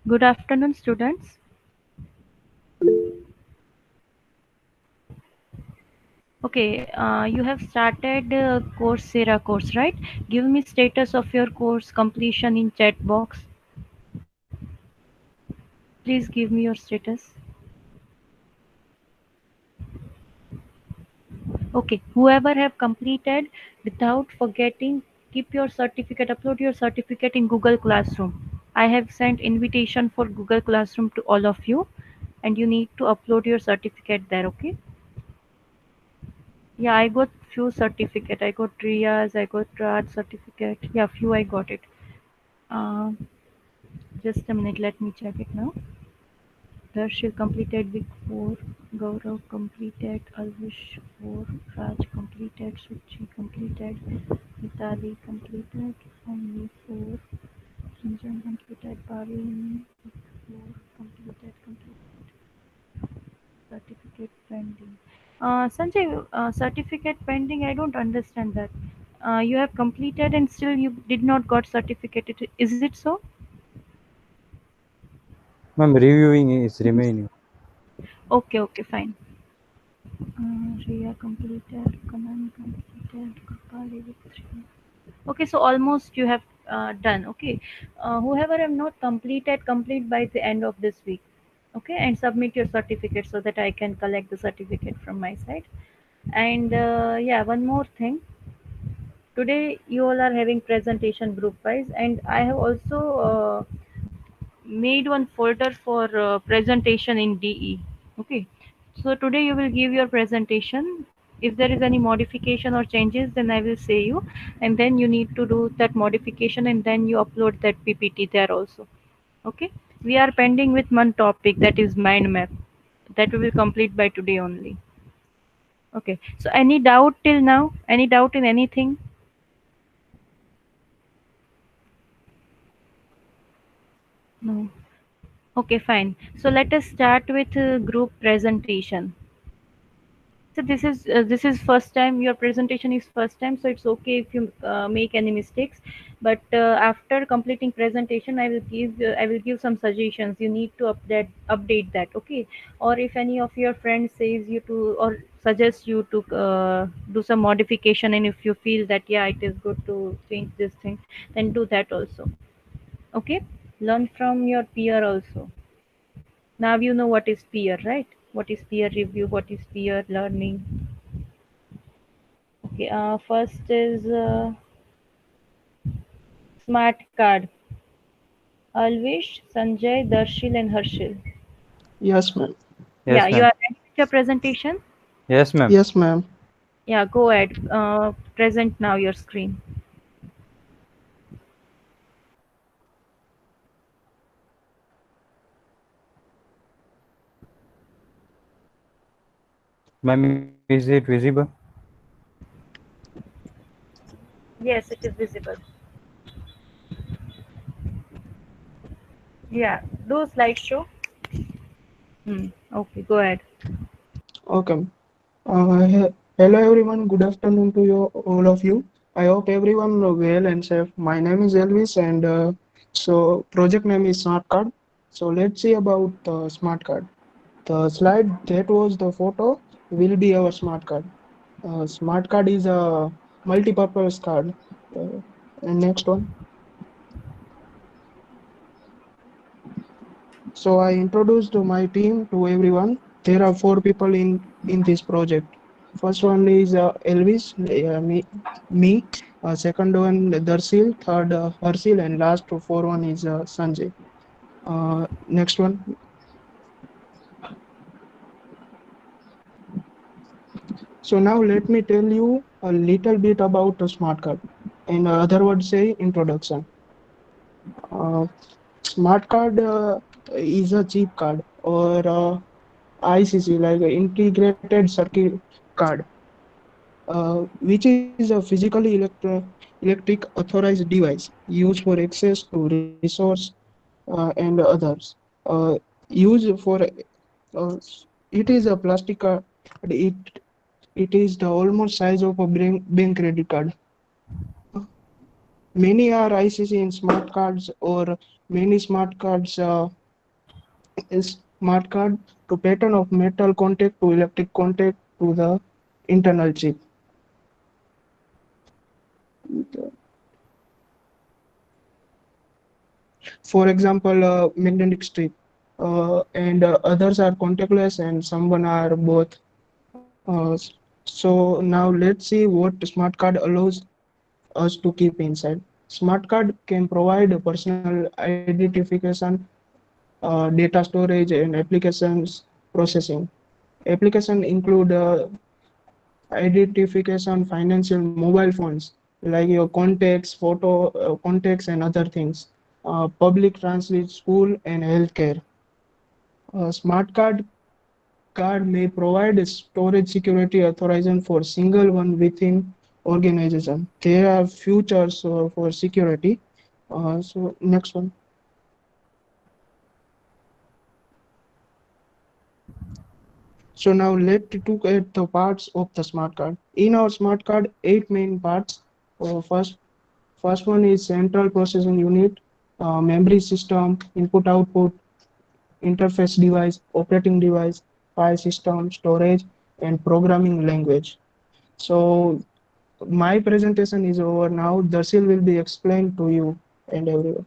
Good afternoon, students. Okay, you have started Coursera course, right? Give me status of your course completion in chat box. Please give me your status. Okay, whoever have completed without forgetting, keep your certificate, upload your certificate in Google Classroom. I have sent invitation for Google Classroom to all of you, and you need to upload your certificate there. Okay? Yeah, I got few certificate. I got Riya's, I got Raj certificate. Yeah, few I got it. Uh, just a minute, let me check it now. Darshil completed week 4, Gaurav completed, Alvish 4, Raj completed, Suchi completed, Mitali completed, Omni 4, Ranjan completed, Bhavin 4, completed, certificate pending. Sanjay, certificate pending, I don't understand that. You have completed and still you did not got certificate. Is it so? Ma'am, reviewing is remaining. Okay, okay, fine. Riya completed, Kanan completed, Kapali with 3. Okay, so almost you have done. Okay, whoever have not completed, complete by the end of this week. Okay, and submit your certificate so that I can collect the certificate from my side. And yeah, one more thing. Today you all are having presentation group wise, and I have also made one folder for presentation in DE. Okay, so today you will give your presentation. If there is any modification or changes, then I will say you, and then you need to do that modification, and then you upload that PPT there also. Okay, we are pending with one topic, that is mind map, that we will complete by today only. Okay, so any doubt till now? Any doubt in anything? No. Okay, fine. So let us start with group presentation. So this is first time your presentation is first time, so it's okay if you make any mistakes. But after completing presentation, I will give some suggestions. You need to update that, okay? Or if any of your friends says you to or suggest you to do some modification, and if you feel that yeah it is good to change this thing, then do that also. Okay, learn from your peer also. Now you know what is peer, right? What is peer review? What is peer learning? Okay, first is smart card. Alvish, Sanjay, Darshil, and Harshil. Yes, ma'am. Yeah, Yes, you ma'am. are ready with your presentation? Yes, ma'am. Yes, ma'am. Yeah, go ahead. Present now your screen. Ma'am, is it visible? Yes, it is visible. Yeah, do slideshow. Okay, go ahead. Okay. Hello, everyone. Good afternoon to you, all of you. I hope everyone well and safe. My name is Elvis, and so project name is Smart Card. So let's see about Smart Card. The slide that was the photo will be our Smart Card. Smart Card is a multi-purpose card. Uh, and next one. So I introduced my team to everyone. There are four people in this project. First one is Elvis, me. Second one Darsil, third Harsil, and last four one is Sanjay. Next one. So now let me tell you a little bit about a smart card. In other words, say introduction. Uh, Smart card is a cheap card or ICC, like integrated circuit card, which is a physically electric authorized device used for access to resource and others. Used for it is a plastic card. It is the almost size of a bank credit card. Many are ICC in smart cards, or many smart cards is smart card to pattern of metal contact to electric contact to the internal chip. For example, magnetic strip, and others are contactless, and someone are both. So now let's see what smart card allows us to keep inside. Smart card can provide personal identification, data storage, and applications processing. Application include identification, financial, mobile phones, like your contacts, contacts, and other things. Public transit, school, and healthcare. Smart card may provide storage security authorization for single one within organization. There are features for security. So next one. So now let's look at the parts of the smart card. In our smart card, 8 main parts. First one is central processing unit, memory system, input output, interface device, operating device, file system, storage, and programming language. So my presentation is over now. Darsil will be explained to you and everyone.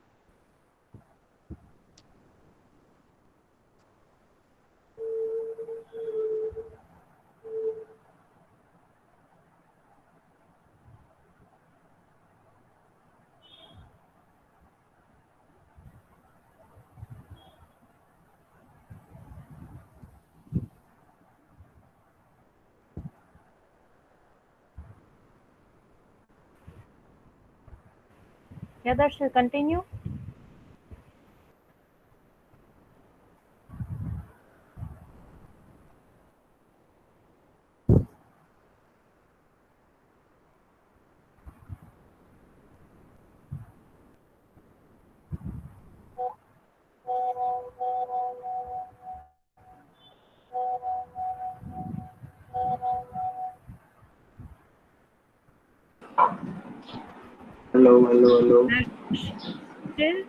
Yeah, that shall continue. Hello, hello, hello. Still,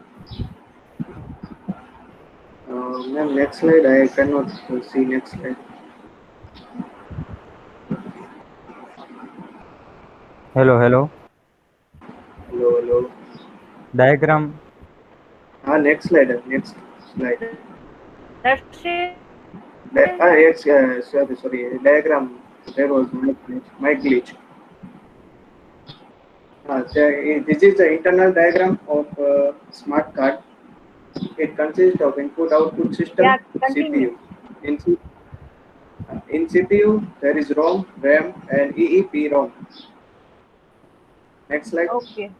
Ma'am, next slide. I cannot see next slide. Hello, hello. Hello, hello. Diagram. Next slide. Next slide. Darshil, Yes, sorry, sorry. Diagram. There was mic glitch. Mic glitch. This is the internal diagram of smart card. It consists of input-output system, yeah, continue. CPU. In, C- in CPU, there is ROM, RAM, and EEPROM. Next slide. Okay.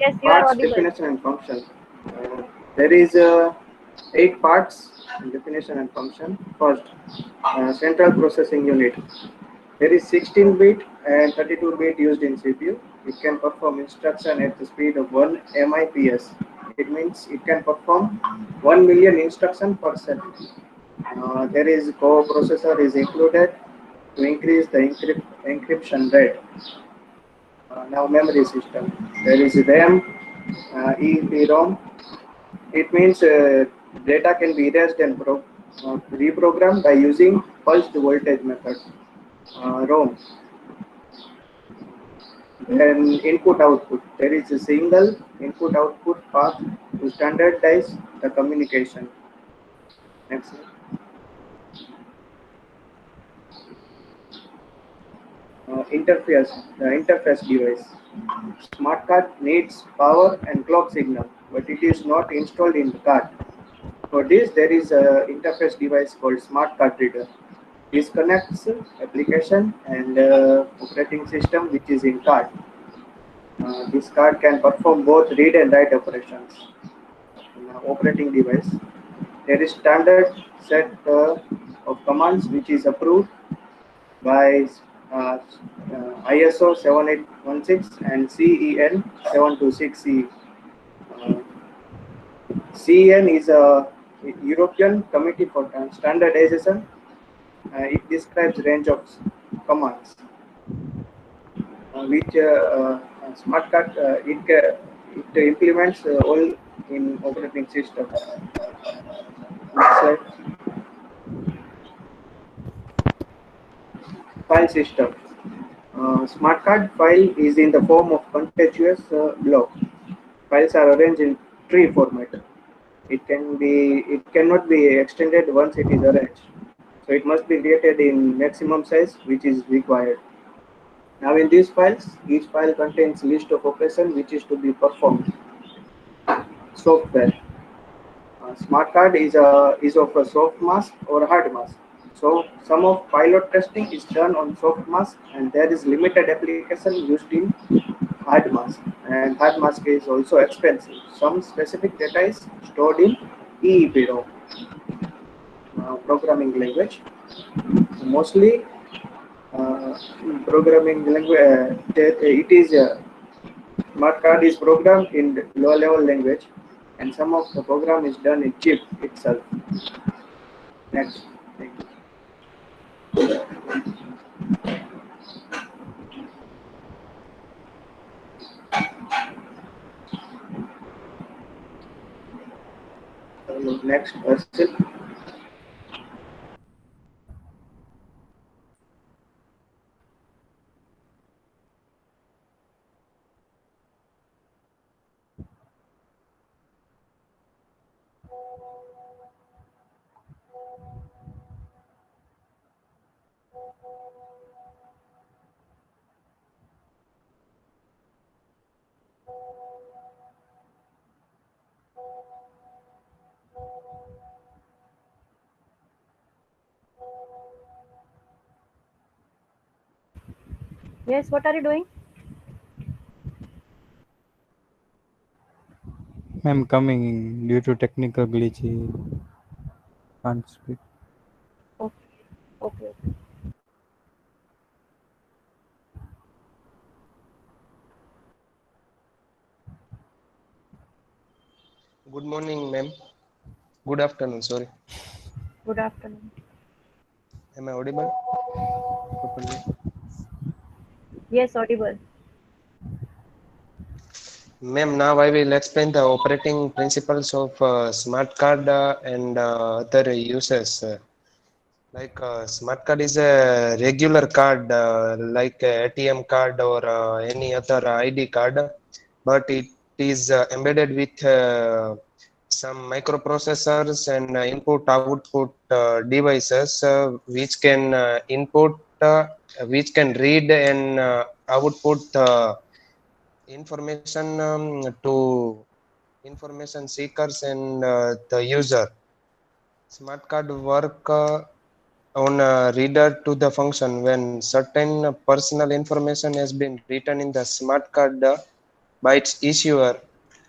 Yes, you are Parts audible. definition and function. There is 8 parts definition and function. First, central processing unit. There is 16-bit and 32-bit used in CPU. It can perform instruction at the speed of 1 MIPS. It means it can perform 1 million instruction per second. There is co-processor is included to increase the encryption rate. Now memory system. There is RAM, EEPROM. It means data can be erased and reprogrammed by using pulsed voltage method. ROM. Then input output. There is a single input output path to standardize the communication. Next slide. The interface device. Smart card needs power and clock signal, but it is not installed in the card. For this, there is a interface device called smart card reader. This connects application and operating system which is in card. This card can perform both read and write operations. Operating device. There is standard set of commands which is approved by uh, ISO 7816 and CEN 726C. Uh, CEN is a European Committee for Standardization. It describes range of commands. which smart card it implements all in operating system. Next slide. File system. Smart card file is in the form of contiguous block. Files are arranged in tree format. It cannot be extended once it is arranged. So it must be created in maximum size which is required. Now in these files, each file contains list of operation which is to be performed. Software. Smart card is of a soft mask or hard mask. So some of pilot testing is done on soft mask, and there is limited application used in hard mask. And hard mask is also expensive. Some specific data is stored in EEPROM, programming language. Mostly programming language. It is smart card is programmed in low level language, and some of the program is done in chip itself. Next. Thank you. Next, Arshil. Yes, what are you doing? I'm coming due to technical glitch. Can't speak. Okay, okay, okay. Good morning, ma'am. Good afternoon, sorry. Good afternoon. Am I audible properly? Yes, audible. Ma'am, now I will explain the operating principles of smart card and other uses. Smart card is a regular card like a ATM card or any other ID card, but it is embedded with some microprocessors and input-output devices which can read and output information to information seekers and the user. Smart card work on a reader to the function when certain personal information has been written in the smart card by its issuer.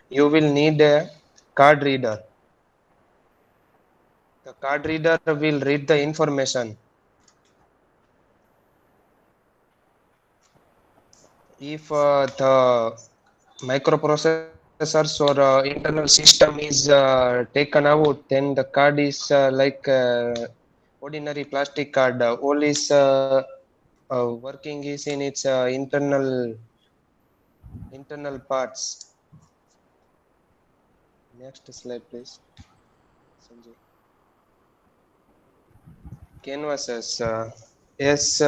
You will need a card reader. The card reader will read the information. If the microprocessors or internal system is taken out, then the card is like ordinary plastic card. All is working is in its internal parts. Next slide, please. Sanjay. Canvases. Yes,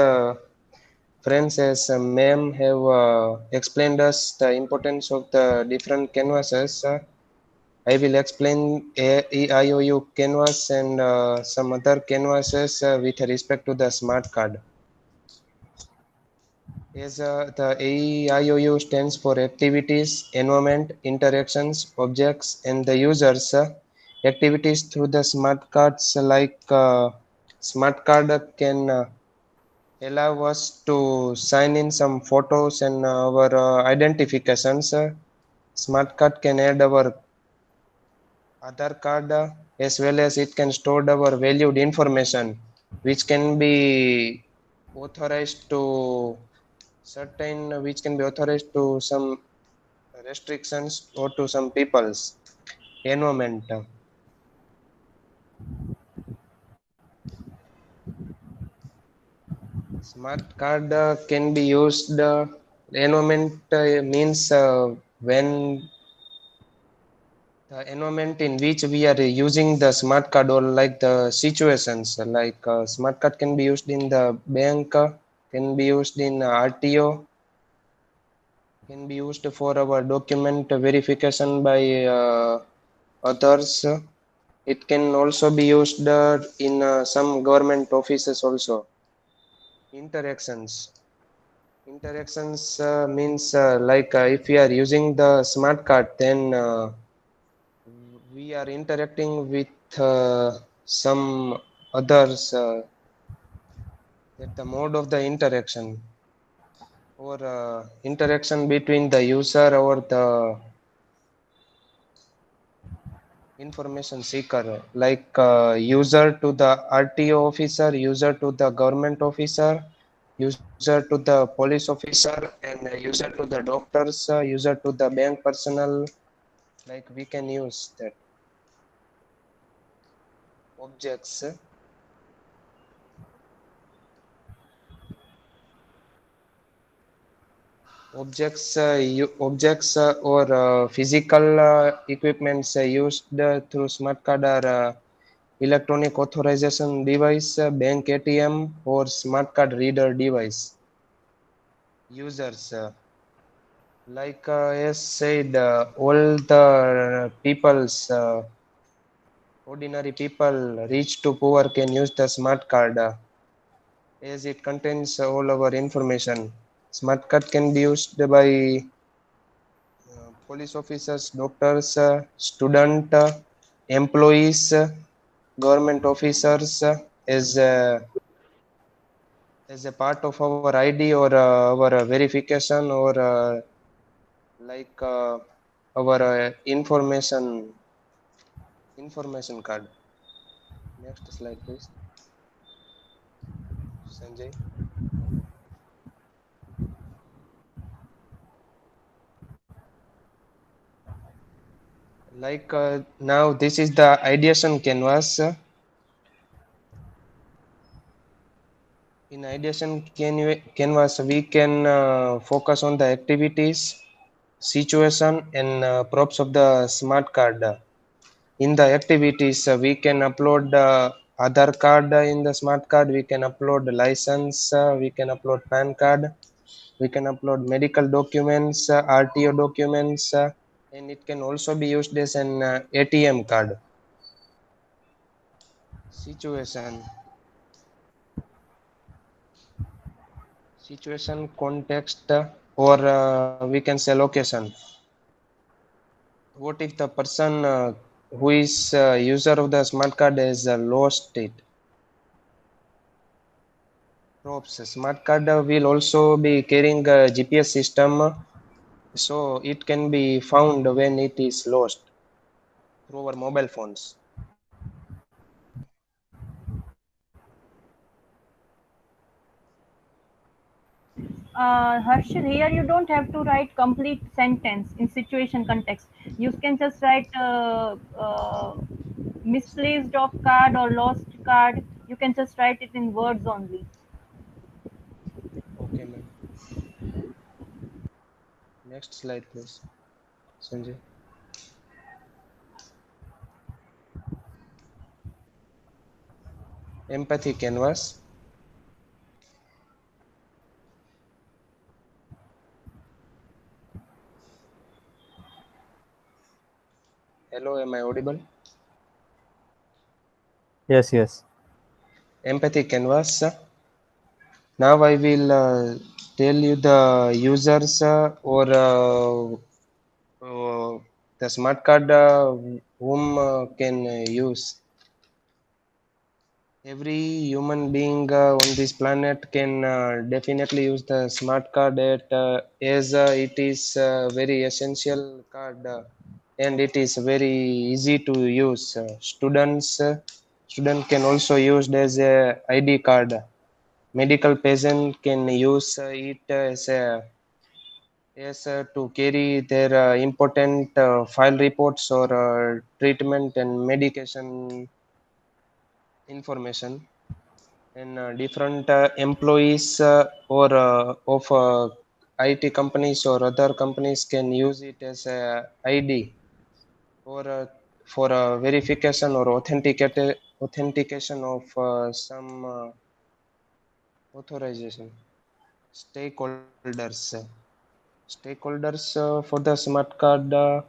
friends, as ma'am have explained us the importance of the different canvases. I will explain AEIOU canvas and some other canvases with respect to the smart card. As the AEIOU stands for activities, environment, interactions, objects, and the users. Activities through the smart cards like smart card can allow us to sign in some photos and our identifications. Smart card can add our Aadhaar card as well as it can store our valued information which can be authorized to which can be authorized to some restrictions or to some people's environment. Smart card can be used Environment means when the environment in which we are using the smart card, or like the situations like smart card can be used in the bank, can be used in RTO, can be used for our document verification by others. It can also be used in some government offices also. Interactions. Interactions means like if we are using the smart card, then we are interacting with some others. That the mode of the interaction, or interaction between the user or the information seeker, like user to the RTO officer, user to the government officer, user to the police officer, and user to the doctors, user to the bank personnel. Like we can use that objects. Objects or physical equipments used through smart card are electronic authorization device, bank ATM, or smart card reader device. Users, like as said, all the people's ordinary people, rich to poor, can use the smart card as it contains all our information. Smart card can be used by police officers, doctors, student, employees, government officers, as a part of our ID, or our verification, or like our information card. Next slide, please, Sanjay. Like now, this is the ideation canvas. In ideation canvas, we can focus on the activities, situation, and props of the smart card. In the activities, we can upload Aadhaar card in the smart card. We can upload license. We can upload PAN card. We can upload medical documents, RTO documents, and it can also be used as an ATM card. Situation, context, or we can say location. What if the person who is user of the smart card has lost it? Props. Smart card will also be carrying a GPS system, so it can be found when it is lost through our mobile phones. Harshil, here you don't have to write complete sentence in situation context. You can just write misplaced of card or lost card. You can just write it in words only. Okay, ma'am. Next slide, please, Sanjay. Empathy canvas. Hello, am I audible? Yes, yes. Empathy canvas. Now I will tell you the users or the smart card whom can use. Every human being on this planet can definitely use the smart card as it is very essential card, and it is very easy to use. Student can also use it as a ID card. Medical patient can use it as to carry their important file reports, or treatment and medication information. And different employees or of IT companies or other companies can use it as a ID for a verification or authentication of some authorization. Stakeholders. Stakeholders for the smart card are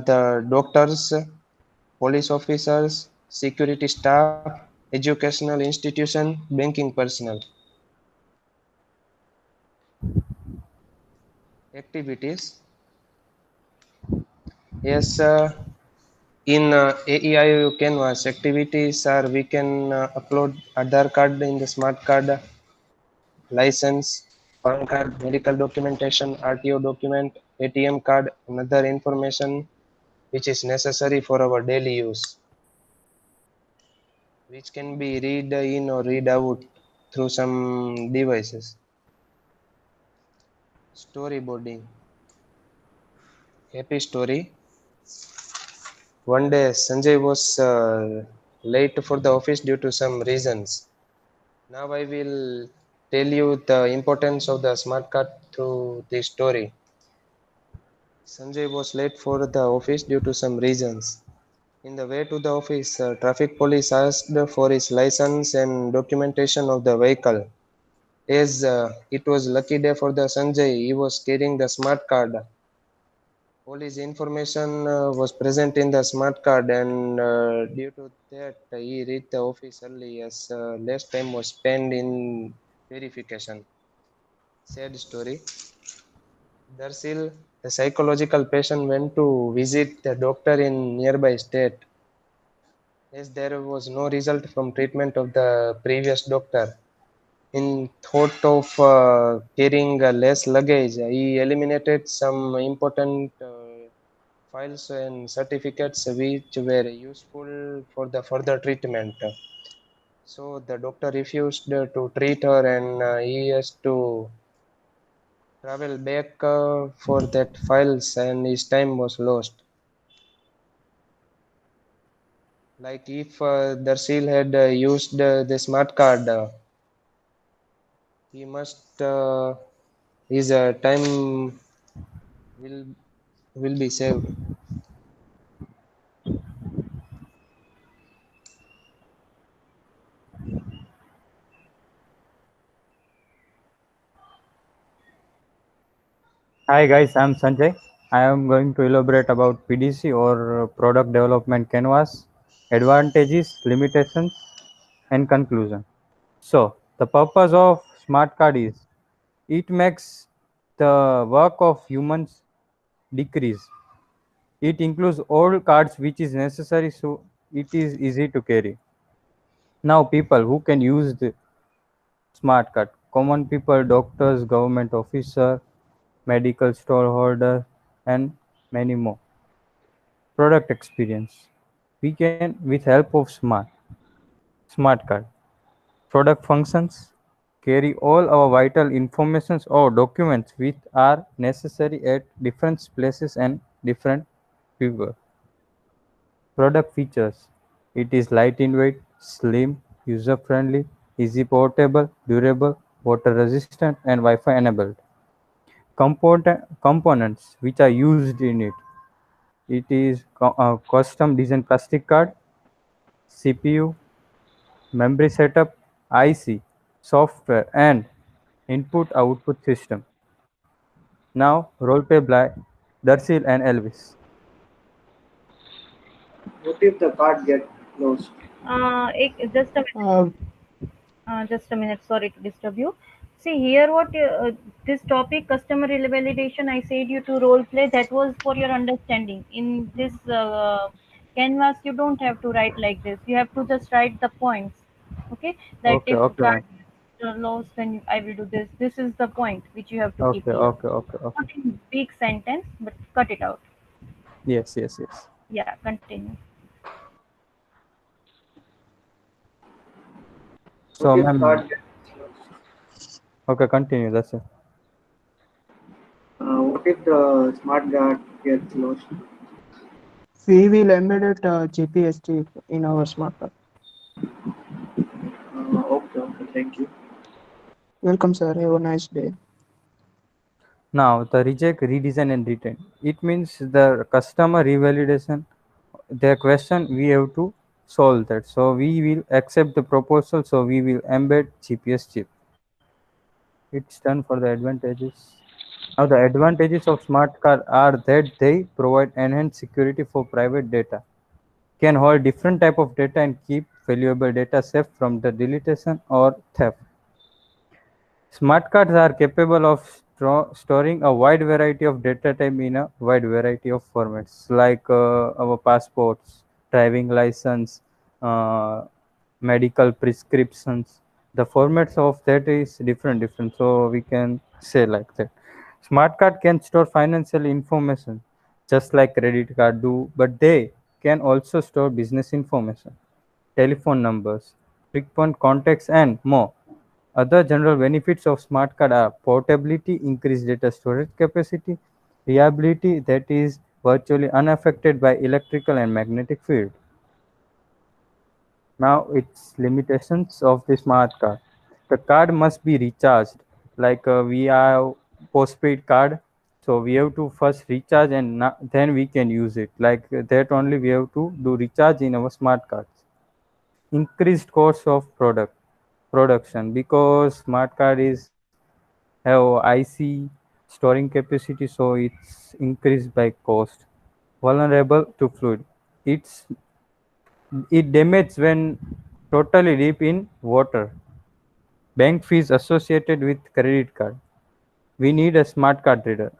the doctors, police officers, security staff, educational institution, banking personnel. Activities. Yes, in AEIO Canvas, activities are we can upload Aadhaar card in the smart card, license, PAN card, medical documentation, RTO document, ATM card, and other information which is necessary for our daily use, which can be read in or read out through some devices. Storyboarding. Happy story. One day Sanjay was late for the office due to some reasons. Now I will tell you the importance of the smart card through this story. Sanjay was late for the office due to some reasons. In the way to the office, traffic police asked for his license and documentation of the vehicle. As it was lucky day for the Sanjay, he was carrying the smart card. All his information was present in the smart card, and due to that, he reached the office early as less time was spent in verification. Sad story. Darsil, a psychological patient, went to visit the doctor in nearby state. As there was no result from treatment of the previous doctor, in thought of carrying less luggage, he eliminated some important files and certificates which were useful for the further treatment. So the doctor refused to treat her, and he has to travel back for that files, and his time was lost. Like if Darsil had used the smart card, he must his time will will be saved. Hi guys, I'm Sanjay. I am going to elaborate about PDC or Product Development Canvas, advantages, limitations, and conclusion. So, the purpose of smart card is it makes the work of humans decrease. It includes all cards which is necessary so it is easy to carry. Now people who can use the smart card, common people, doctors, government officer, medical store holder, and many more. Product experience. We can with help of smart card. Product functions carry all our vital informations or documents which are necessary at different places and different people. Product features. It is light in weight, slim, user friendly, easy portable, durable, water resistant, and Wi-Fi enabled. Components which are used in it. It is custom design plastic card, CPU, memory setup, IC, software, and input output system. Now roleplay by Darsil and Elvis. What if the card get lost? Just a minute. Uh, Just a minute. Sorry to disturb you. See here, what this topic, customer validation. I said you to role play. That was for your understanding. In this canvas, you don't have to write like this. You have to just write the points. Okay. That Okay, if okay, card ma'am. lost, then I will do this. This is the point which you have to keep Okay, here. okay, okay, okay. Not in big sentence, but cut it out. Yes, yes, yes. Yeah. Continue. What So, if ma'am, card gets lost? okay, continue. That's it. What if the smart card gets lost? we will embed it GPS chip in our smart card. Okay, okay, thank you. Welcome, sir. Have a nice day. Now, the reject, redesign, and retain. It means the customer revalidation, their question, we have to solve that. So we will accept the proposal. So we will embed GPS chip. It's done for the advantages. Now, the advantages of smart card are that they provide enhanced security for private data, can hold different type of data and keep valuable data safe from the deletion or theft. Smart cards are capable of storing a wide variety of data type in a wide variety of formats, like our passports, driving license, uh, medical prescriptions. The formats of that is different. So we can say like that. Smart card can store financial information, just like credit card do, but they can also store business information, telephone numbers, frequent contacts, and more. Other general benefits of smart card are portability, increased data storage capacity, reliability that is virtually unaffected by electrical and magnetic field. Now its limitations of the smart card. The card must be recharged. Like we have postpaid card, so we have to first recharge and then we can use it. Like that only we have to do recharge in our smart cards. Increased cost of production, because smart card is have IC storing capacity, so it's increased by cost. Vulnerable to fluid. It's it damages when totally deep in water. Bank fees associated with credit card. We need a smart card reader.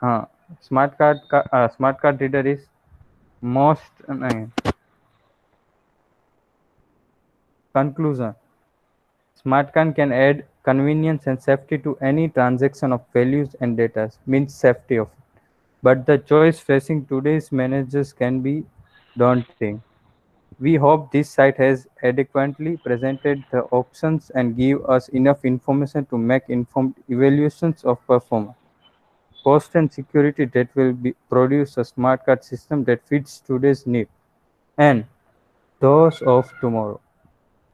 Smart card reader is most conclusion. Smart card can add convenience and safety to any transaction of values and data. Means safety of it. But the choice facing today's managers can be daunting. We hope this site has adequately presented the options and give us enough information to make informed evaluations of performance, cost and security that will produce a smart card system that fits today's need and those of tomorrow.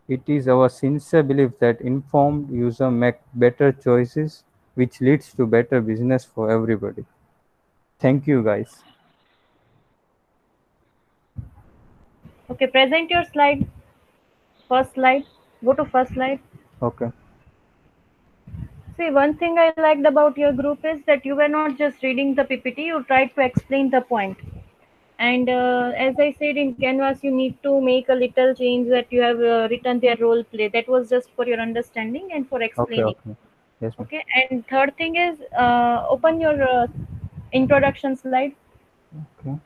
It is our sincere belief that informed user make better choices, which leads to better business for everybody. Thank you guys. Okay, present your slide. First slide. Go to first slide. Okay. See, one thing I liked about your group is that you were not just reading the PPT, you tried to explain the point. And as I said, in Canvas, you need to make a little change that you have written their role play. That was just for your understanding and for Okay. explaining. Okay. Yes, ma'am. Okay, and third thing is open your introduction slide. Okay.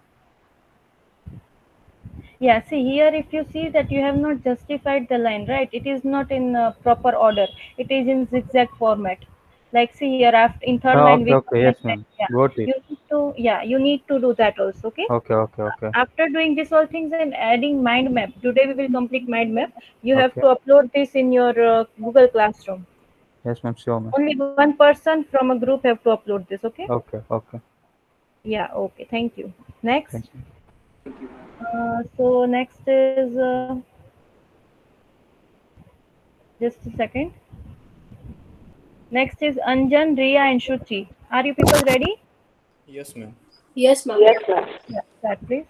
Yeah, see here, if you see that you have not justified the line, right? It is not in proper order. It is in zigzag format. Like see here, after in third line Okay. with Okay. Yes, comment, ma'am. yeah, Got it. you need to do that also. Okay. Okay. Okay. Okay. After doing this all things and adding mind map, today we will complete mind map. You have Okay. to upload this in your Google Classroom. Yes, ma'am. Sure, ma'am. Only one person from a group have to upload this. Okay. Okay. Okay. Yeah. Okay. Thank you. Next. Thank you. So next is just a second. Next is Anjan, Riya, and Shuchi. Are you people ready? Yes, ma'am. Yes, ma'am. Yeah, start please.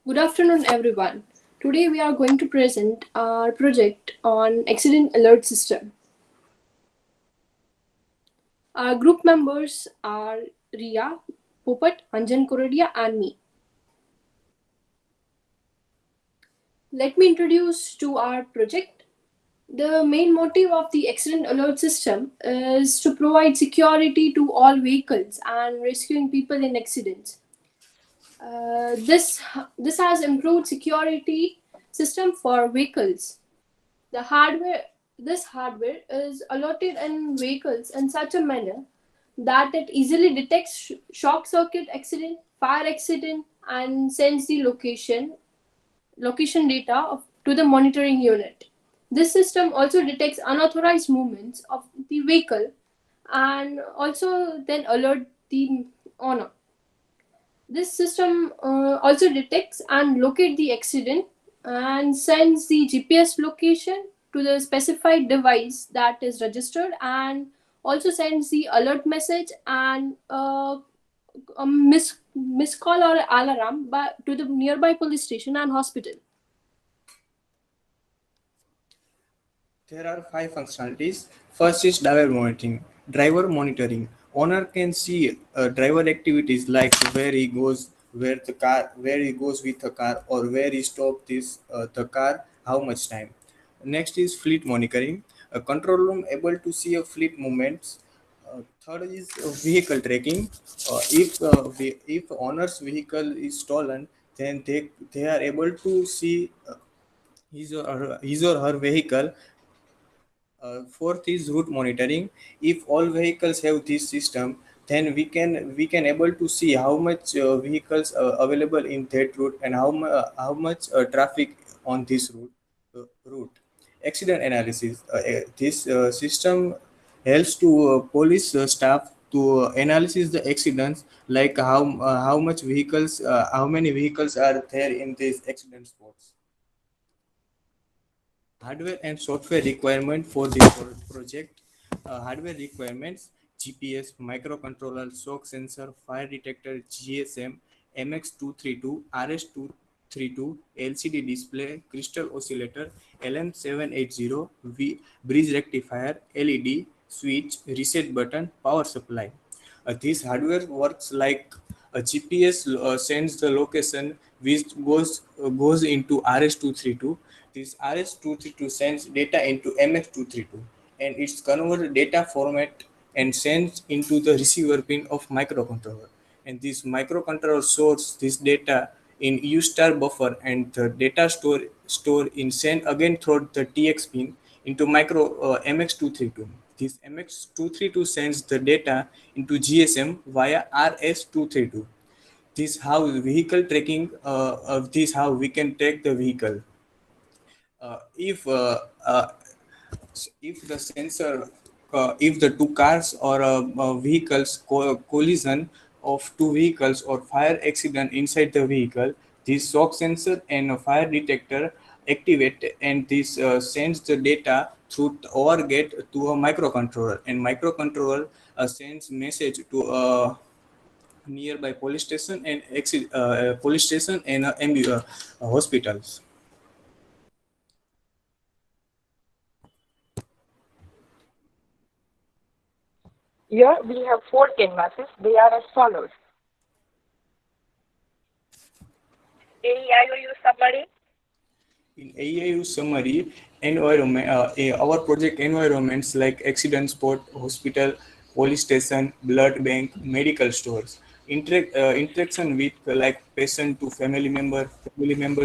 Good afternoon, everyone. Today we are going to present our project on accident alert system. Our group members are Riya, Popat, Anjan Korodia, and me. Let me introduce to our project. The main motive of the accident alert system is to provide security to all vehicles and rescuing people in accidents. This has improved security system for vehicles. The hardware This hardware is allotted in vehicles in such a manner that it easily detects shock circuit accident, fire accident, and sends the location location data to the monitoring unit. This system also detects unauthorized movements of the vehicle and also then alert the owner. This system also detects and locate the accident and sends the GPS location to the specified device that is registered, and also sends the alert message and a miss call or alarm to the nearby police station and hospital. There are five functionalities. First is driver monitoring. Driver monitoring. Owner can see driver activities like where he goes, where he goes with the car, or where he stopped the car, how much time. Next is fleet monitoring. A control room able to see a fleet movements. Third is vehicle tracking. If owner's vehicle is stolen, then they are able to see his or her vehicle. Fourth is route monitoring. If all vehicles have this system, then we can able to see how much vehicles are available in that route and how much traffic on this route. Accident analysis. This system helps to police staff to analyze the accidents, like how many vehicles are there in these accident spots. Hardware and software requirement for this project. Hardware requirements: GPS, microcontroller, shock sensor, fire detector, GSM, MX232, RS232, LCD display, crystal oscillator, LM780, bridge rectifier, LED, switch, reset button, power supply. This hardware works like a GPS sends the location which goes into RS232. This RS232 sends data into MX232, and it's converted data format and sends into the receiver pin of microcontroller. And this microcontroller stores this data in U star buffer, and the data store in send again through the TX pin into micro MX232. This MX232 sends the data into GSM via RS232. This how vehicle tracking. This how we can track the vehicle. If if the sensor if the two cars or vehicles collision of two vehicles or fire accident inside the vehicle, this shock sensor and a fire detector activate, and this sends the data through OR gate to a microcontroller, and microcontroller sends message to a nearby police station and hospitals. Here we have four canvases. They are as follows. AEIOU summary. In AEIU summary, our project environments like accident spot, hospital, police station, blood bank, medical stores. Interaction with like patient to family member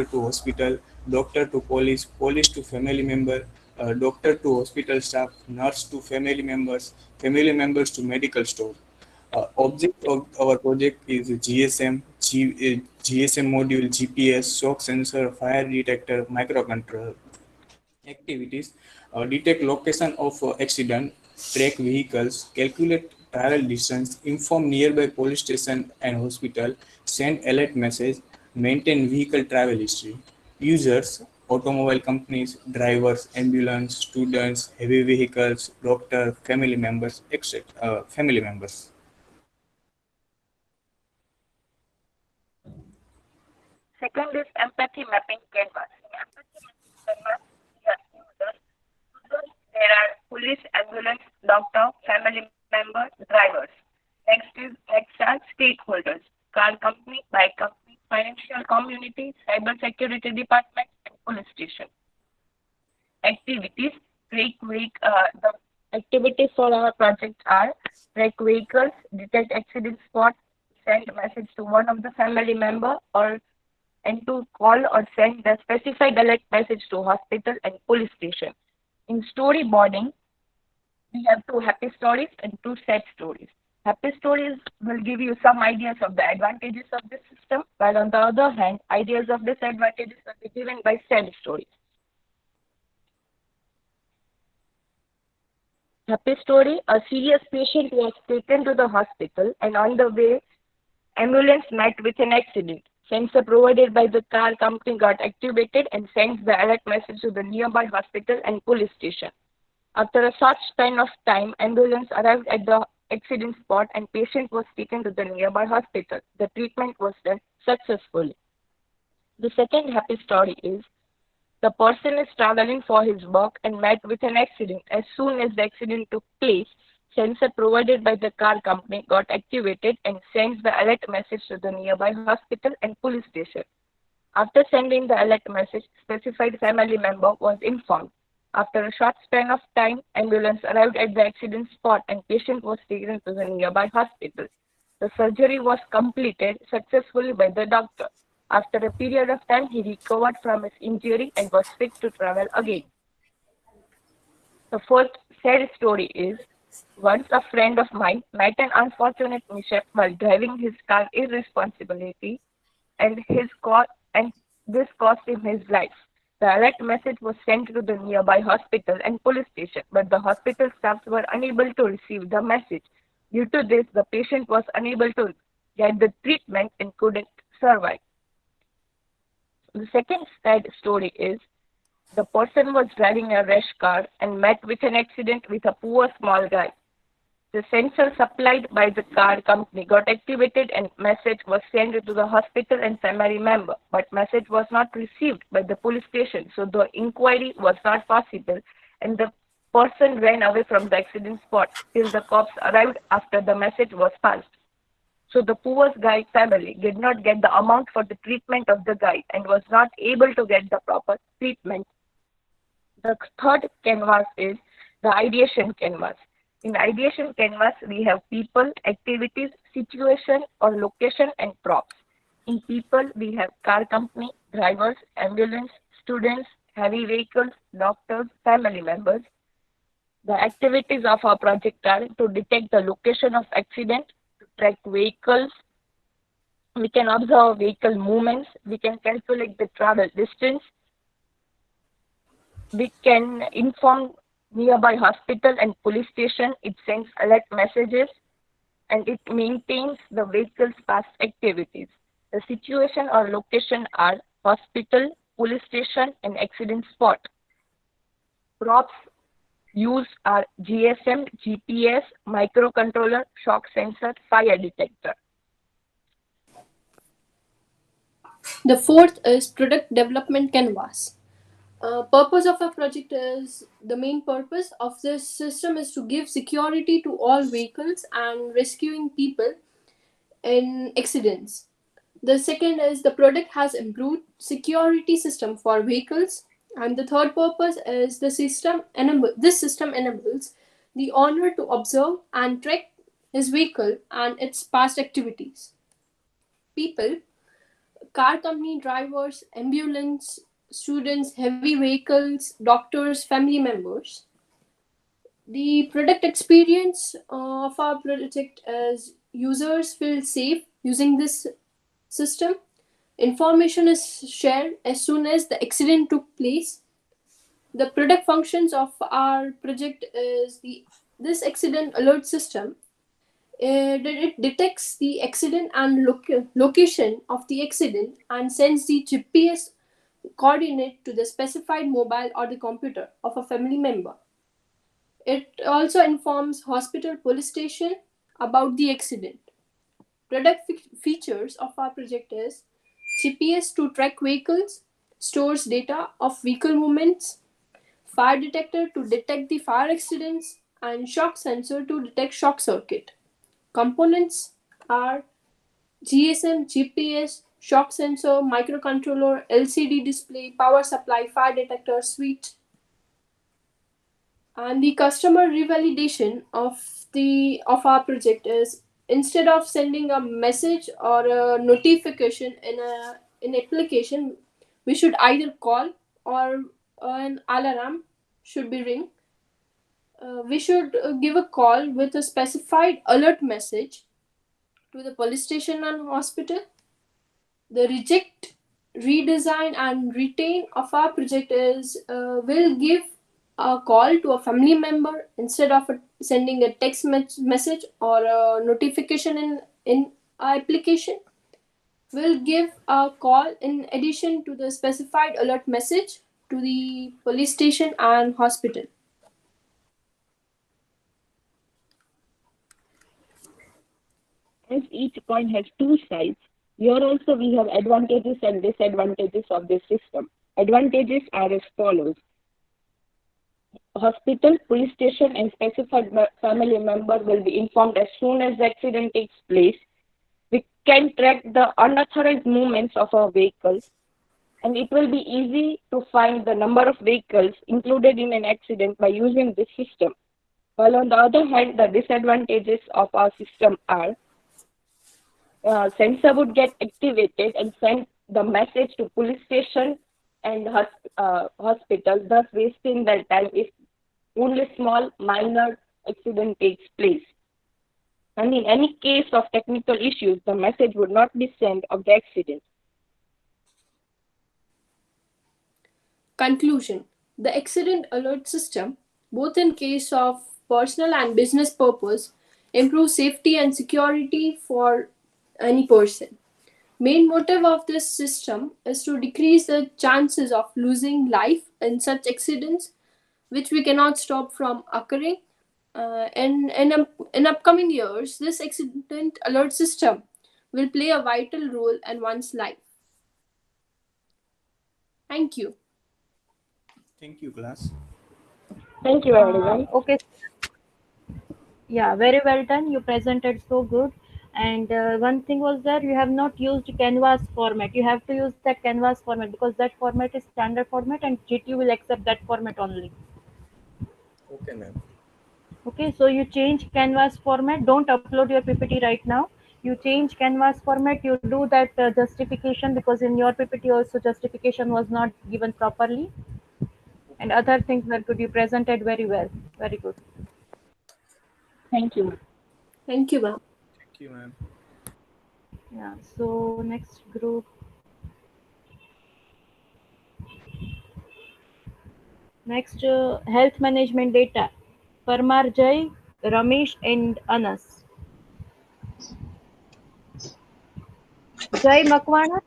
to hospital, doctor to police, police to family member, doctor to hospital staff, nurse to family members to medical store. Object of our project is GSM module, GPS, shock sensor, fire detector, microcontroller. Activities: detect location of accident, track vehicles, calculate travel distance, inform nearby police station and hospital, send alert message, maintain vehicle travel history. Users: automobile companies, drivers, ambulance, students, heavy vehicles, doctor, family members, etc. Family members. Second is empathy mapping canvas. In empathy mapping canvas, we have users. There are police, ambulance, doctor, family member, drivers. Next are stakeholders: car company, bike company, financial community, cyber security department, and police station. Activities: the activities for our project are track vehicles, detect accident spot, send message to one of the family member, or and to call or send the specified alert message to hospital and police station. In storyboarding, we have two happy stories and two sad stories. Happy stories will give you some ideas of the advantages of this system, while on the other hand, ideas of disadvantages will be given by sad stories. Happy story: a serious patient was taken to the hospital, and on the way, ambulance met with an accident. Sensor provided by the car company got activated and sent the alert message to the nearby hospital and police station. After a short span of time, ambulance arrived at the accident spot and patient was taken to the nearby hospital. The treatment was done successfully. The second happy story is the person is traveling for his work and met with an accident. As soon as the accident took place, sensor provided by the car company got activated and sends the alert message to the nearby hospital and police station. After sending the alert message, specified family member was informed. After a short span of time, ambulance arrived at the accident spot and patient was taken to the nearby hospital. The surgery was completed successfully by the doctor. After a period of time, he recovered from his injury and was fit to travel again. The fourth sad story is, once a friend of mine met an unfortunate mishap while driving his car irresponsibility, and this cost him his life. The alert message was sent to the nearby hospital and police station, but the hospital staff were unable to receive the message. Due to this, the patient was unable to get the treatment and couldn't survive. The second sad story is, the person was driving a race car and met with an accident with a poor small guy. The sensor supplied by the car company got activated and message was sent to the hospital and family member, but message was not received by the police station, so the inquiry was not possible and the person ran away from the accident spot till the cops arrived after the message was passed. So the poor guy family did not get the amount for the treatment of the guy and was not able to get the proper treatment. The third canvas is the ideation canvas. In ideation canvas, we have people, activities, situation or location and props. In people, we have car company, drivers, ambulance, students, heavy vehicles, doctors, family members. The activities of our project are to detect the location of accident, to track vehicles, we can observe vehicle movements, we can calculate the travel distance, we can inform nearby hospital and police station, it sends alert messages, and it maintains the vehicle's past activities. The situation or location are hospital, police station, and accident spot. Props used are GSM, GPS, microcontroller, shock sensor, fire detector. The fourth is product development canvas. Purpose of a project is the main purpose of this system is to give security to all vehicles and rescuing people in accidents. The second is the product has improved security system for vehicles, and the third purpose is this system enables the owner to observe and track his vehicle and its past activities. People, car company drivers, ambulance, students, heavy vehicles, doctors, family members. The product experience of our project is users feel safe using this system. Information is shared as soon as the accident took place. The product functions of our project is this accident alert system. It detects the accident and location of the accident and sends the GPS coordinate to the specified mobile or the computer of a family member. It also informs hospital police station about the accident. Product features of our project is GPS to track vehicles, stores data of vehicle movements, fire detector to detect the fire accidents, and shock sensor to detect shock circuit. Components are GSM, GPS, shock sensor, microcontroller, LCD display, power supply, fire detector, suite. And the customer revalidation of our project is, instead of sending a message or a notification in application, we should either call or an alarm should be ring. We should give a call with a specified alert message to the police station and hospital. The reject, redesign, and retain of our project is will give a call to a family member instead of sending a text message or a notification in our application. Will give a call in addition to the specified alert message to the police station and hospital. As each coin has two sides, here also we have advantages and disadvantages of this system. Advantages are as follows. Hospital, police station, and specified family member will be informed as soon as the accident takes place. We can track the unauthorized movements of our vehicles, and it will be easy to find the number of vehicles included in an accident by using this system. While on the other hand, the disadvantages of our system are sensor would get activated and send the message to police station and hospital, thus wasting their time if only small minor accident takes place. And in any case of technical issues, the message would not be sent of the accident. Conclusion. The accident alert system, both in case of personal and business purpose, improves safety and security for any person. Main motive of this system is to decrease the chances of losing life in such accidents, which we cannot stop from occurring. In upcoming years, this accident alert system will play a vital role in one's life. Thank you. Thank you, class. Thank you, everyone. Okay. Yeah, very well done. You presented so good. And one thing was that you have not used Canvas format. You have to use that Canvas format because that format is standard format and GTU will accept that format only. Okay, ma'am. Okay, so you change Canvas format. Don't upload your PPT right now. You change Canvas format. You do that justification because in your PPT also justification was not given properly. And other things were good. You presented very well. Very good. Thank you. Thank you, ma'am. Thank you, ma'am. Yeah, so next group. Next, health management data. Parmar Jai, Ramesh and Anas. Jai Makwana?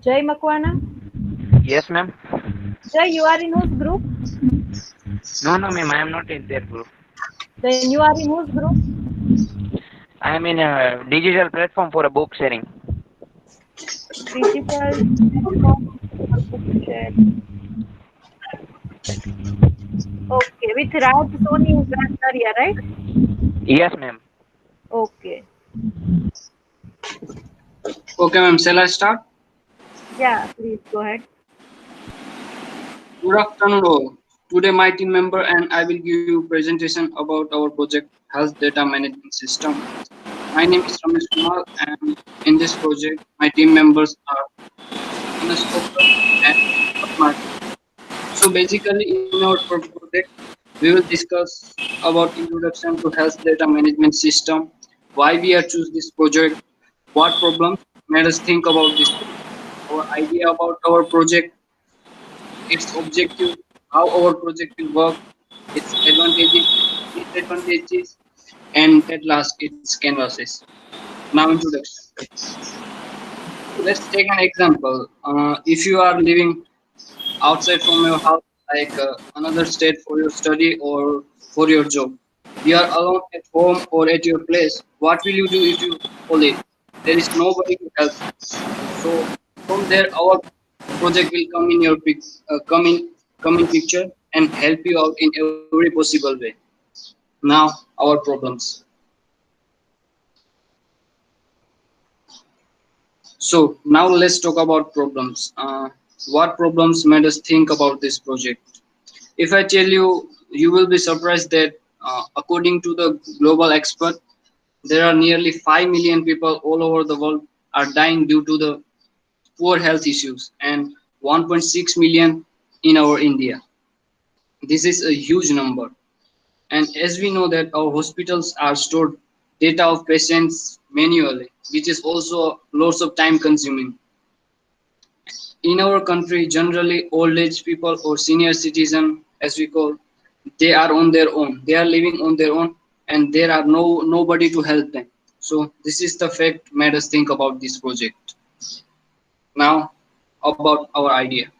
Jai Makwana? Yes, ma'am. Jai, you are in whose group? No, ma'am. I am not in their group. Then you are in whose group? I am in a digital platform for a book sharing. Digital platform for book sharing. Okay, with Raj Soni Garia, right? Yes, ma'am. Okay. Okay, ma'am. Shall I start? Yeah, please go ahead. Good afternoon, all. Today, my team member and I will give you presentation about our project Health Data Management System. My name is Ramesh Kumar, and in this project, my team members are Anas Kopra and Fatma. So basically, in our project, we will discuss about introduction to Health Data Management System, why we are choose this project, what problems made us think about this project, our idea about our project, its objective, how our project will work, its advantages, disadvantages, and at last its canvases. Now introduction. Let's take an example. If you are living outside from your house, like another state for your study or for your job, you are alone at home or at your place. What will you do if you fall ill? There is nobody to help. So from there, our project will come in your come in picture and help you out in every possible way. Now our problems. So now let's talk about problems. What problems made us think about this project? If I tell you, you will be surprised that according to the global expert, there are nearly 5 million people all over the world are dying due to the poor health issues and 1.6 million in our India. This is a huge number. And as we know that our hospitals are stored data of patients manually, which is also lots of time consuming. In our country, generally old age people or senior citizen, as we call, they are on their own. They are living on their own, and there are nobody to help them. So this is the fact made us think about this project. Now, about our idea.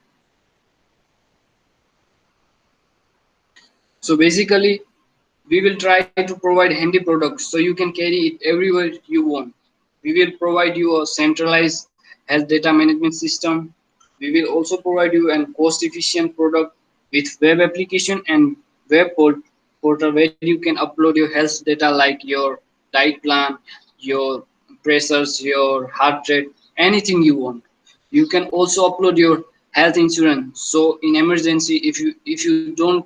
So basically, we will try to provide handy products so you can carry it everywhere you want. We will provide you a centralized health data management system. We will also provide you an cost efficient product with web application and portal where you can upload your health data like your diet plan, your pressures, your heart rate, anything you want. You can also upload your health insurance. So in emergency, if you don't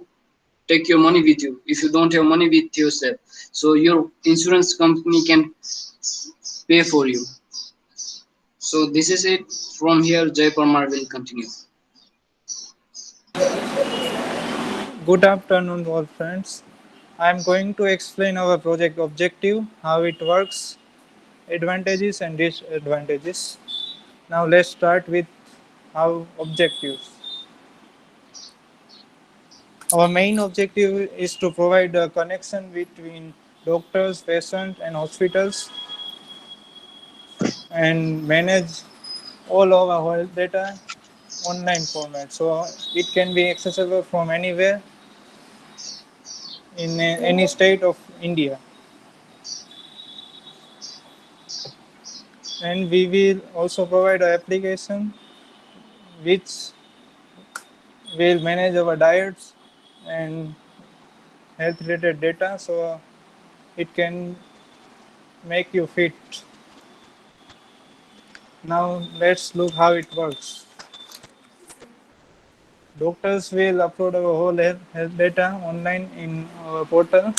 take your money with you, if you don't have money with yourself, so your insurance company can pay for you. So this is it. From here, Jay Parmar will continue. Good afternoon, all friends. I am going to explain our project objective, how it works, advantages and disadvantages. Now let's start with our objectives. Our main objective is to provide a connection between doctors, patients, and hospitals and manage all of our health data online format. So it can be accessible from anywhere in any state of India. And we will also provide an application which will manage our diets and health related data so it can make you fit. Now let's look how it works. Doctors will upload our whole health data online in our portal,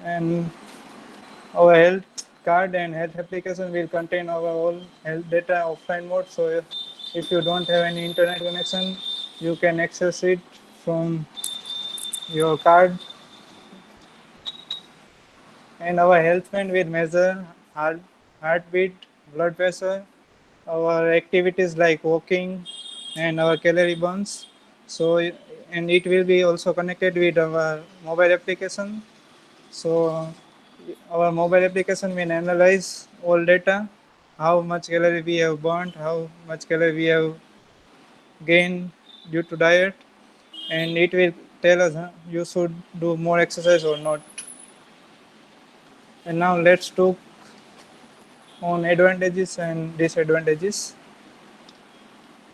and our health card and health application will contain our whole health data offline mode. So if you don't have any internet connection, you can access it from your card. And our health band will measure heartbeat, blood pressure, our activities like walking, and our calorie burns. So, and it will be also connected with our mobile application. So, our mobile application will analyze all data, how much calorie we have burnt, how much calorie we have gained due to diet, and it will tell us you should do more exercise or not. And now let's talk on advantages and disadvantages.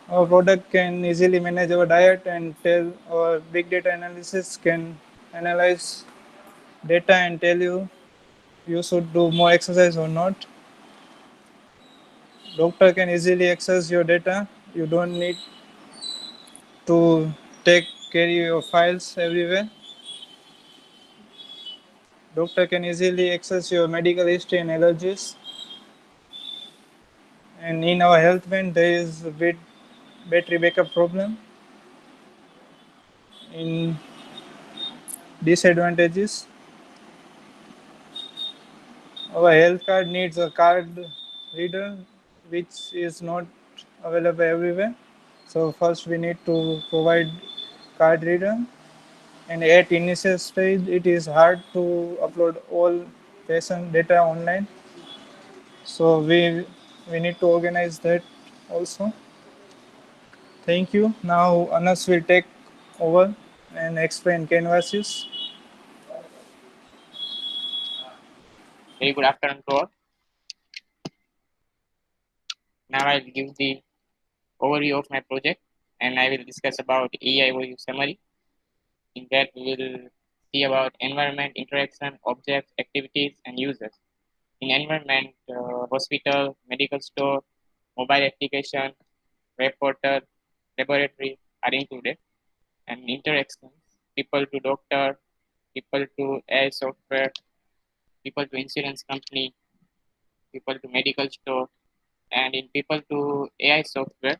Our product can easily manage our diet and tell our big data analysis can analyze data and tell you should do more exercise or not. Doctor can easily access your data. You don't need to carry your files everywhere. Doctor can easily access your medical history and allergies. And in our health band, there is a bit battery backup problem. In disadvantages, our health card needs a card reader, which is not available everywhere. So first we need to provide card reader, and at initial stage it is hard to upload all patient data online. So we need to organize that also. Thank you. Now Anas will take over and explain canvases. Very good afternoon to all. Now I'll give the overview of my project and I will discuss about EIOU summary. In that we will see about environment, interaction, objects, activities, and users. In environment, hospital, medical store, mobile application, web portal, laboratory are included. And interactions, people to doctor, people to AI software, people to insurance company, people to medical store, and in people to AI software.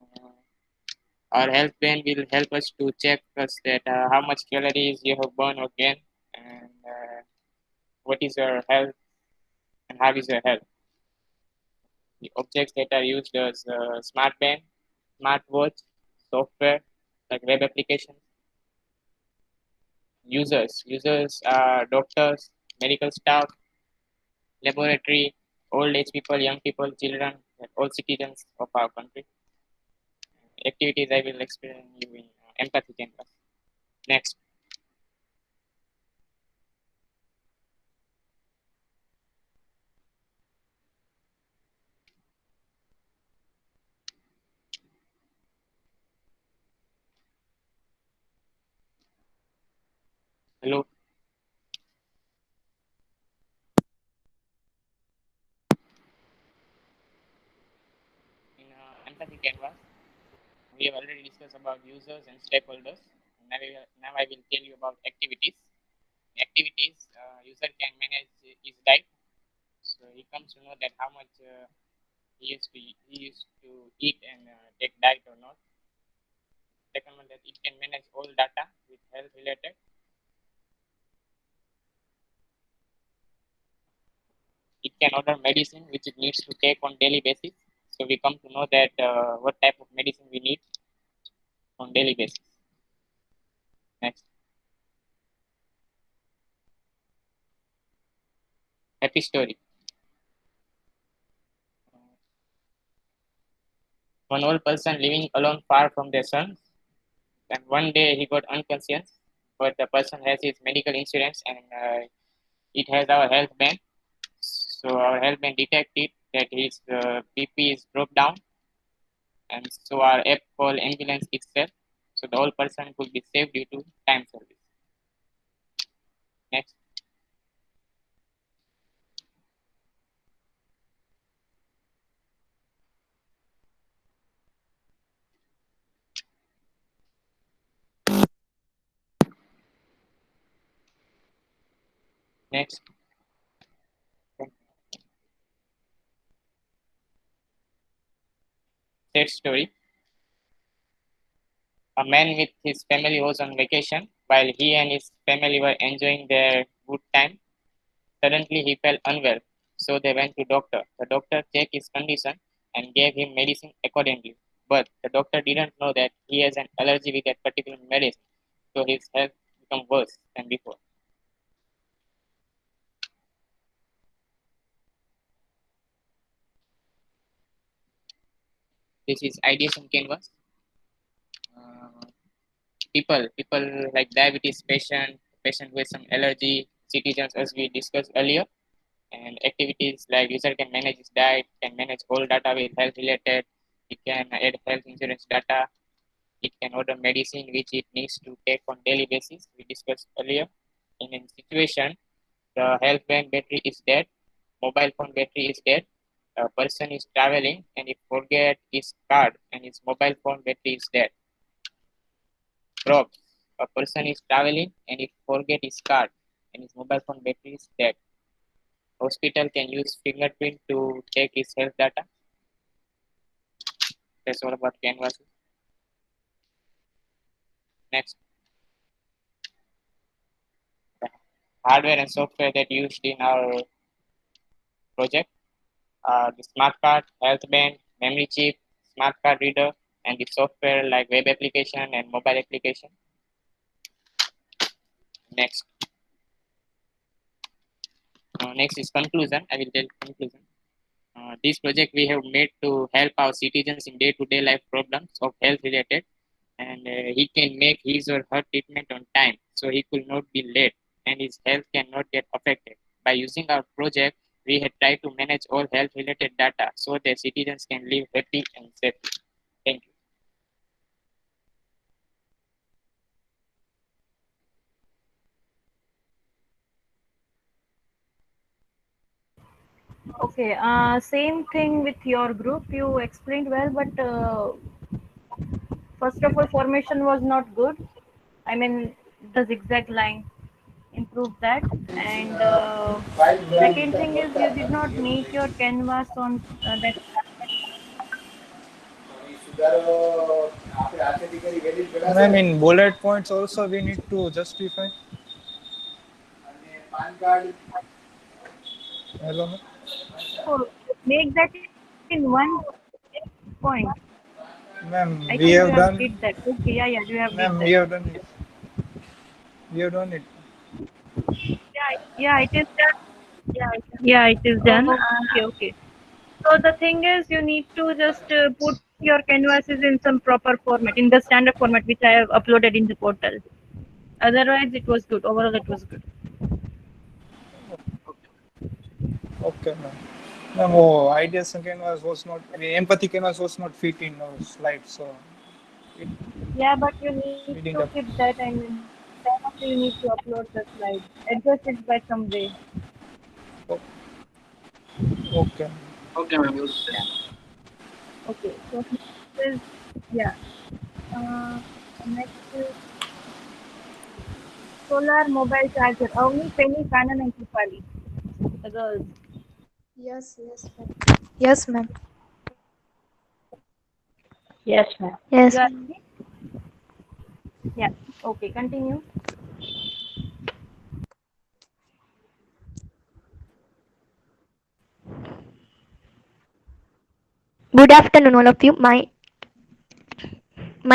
Uh, our health band will help us to check us that how much calories you have burned again, and what is your health and how is your health. The objects that are used as smart band, smartwatch, software like web applications. Users are doctors, medical staff, laboratory, old age people, young people, children, and all citizens of our country. Activities I will explain you in empathy canvas. Next. Hello. In empathy canvas, we have already discussed about users and stakeholders. Now I will tell you about activities. Activities, user can manage his diet, so he comes to know that how much he used to eat and take diet or not. Second one, that it can manage all data with health related. It can order medicine which it needs to take on daily basis. So we come to know that what type of medicine we need on daily basis. Next. Happy story. One old person living alone far from their son, and one day he got unconscious, but the person has his medical insurance and it has our health band. So our health band detected that his BP is broke down, and so our app called ambulance itself. So the whole person could be saved due to time service. Next. Next. Sad story. A man with his family was on vacation. While he and his family were enjoying their good time, suddenly he felt unwell. So they went to doctor. The doctor checked his condition and gave him medicine accordingly. But the doctor didn't know that he has an allergy with that particular medicine. So his health became worse than before. This is ideation canvas. Uh, people like diabetes patient with some allergy, citizens as we discussed earlier, and activities like user can manage his diet, can manage all data with health related, it can add health insurance data, it can order medicine which it needs to take on daily basis. We discussed earlier. In a situation, the health band battery is dead, mobile phone battery is dead, a person is traveling and he forget his card and his mobile phone battery is dead. Props. A person is traveling and he forget his card and his mobile phone battery is dead. Hospital can use fingerprint to take his health data. That's all about Canvas. Next. The hardware and software that used in our project are the smart card, health band, memory chip, smart card reader, and the software like web application and mobile application. Next. Next is conclusion. I will tell conclusion. This project we have made to help our citizens in day-to-day life problems of health related, and he can make his or her treatment on time, so he could not be late and his health cannot get affected. By using our project, we had tried to manage all health related data so that citizens can live happy and safe. Thank you. Okay, same thing with your group. You explained well, but first of all, formation was not good. I mean, the zigzag line. improve that. And second thing is you did not make your canvas on that. Ma'am, in bullet points also we need to justify. Hello, ma'am. So make that in one point. I Ma'am, think you we have have did done. that. Okay, yeah, yeah, you have did that. Ma'am, we have done it. We have done it. Yeah, it is done. Yeah, it is done. Okay, okay. So the thing is, you need to just put your canvases in some proper format, in the standard format which I have uploaded in the portal. Otherwise, it was good. Overall, it was good. Okay, ma'am. Ma'am, oh, ideas and canvas was not, empathy canvas was not fit in our slide, so it Yeah, but you need we to didn't keep that. I mean, then also you need to upload the slide, adjust it by some way. okay. Okay, ma'am. Yeah. Okay. So next is yeah. Uh, next is solar mobile charger. Only Penny, Canon, and Kipali. The girls. Yes, yes, ma'am. Yes, ma'am. Yes, ma'am. Yes, You are ma'am. ready? Yeah. Okay. Continue. Good afternoon, all of you. My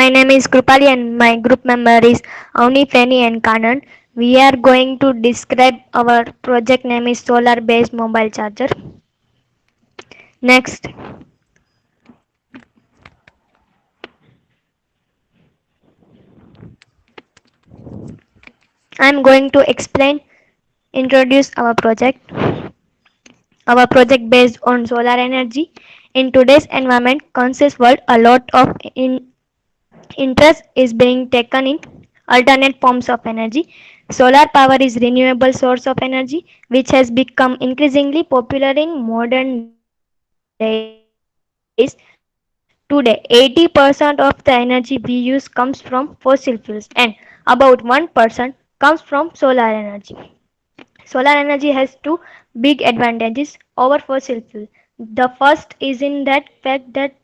name is Krupali and my group member is Avni, Fanny and Kanan. We are going to describe our project name is solar based mobile charger. Next, I am going to introduce our project. Our project based on solar energy. In today's environment conscious world, a lot of interest is being taken in alternate forms of energy. Solar power is renewable source of energy which has become increasingly popular in modern days. Today, 80% of the energy we use comes from fossil fuels and about 1% comes from solar energy. Solar energy has two big advantages over fossil fuel. The first is in that fact that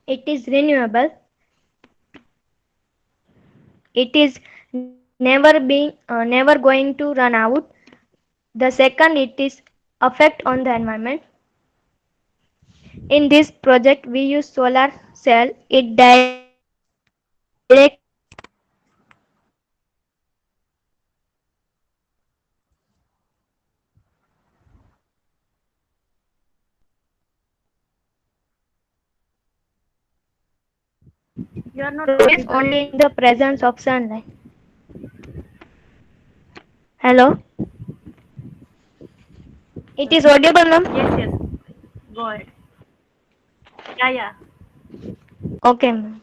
it is renewable. It is never going to run out. The second, it is effect on the environment. In this project we use solar cell. It directly charges electricity from solar panels. This reduces energy usage significantly. You are not Always audible. only in the presence of sunlight. Hello, it is audible, Yes, ma'am? yes. Go ahead. Yeah, yeah. Okay, ma'am.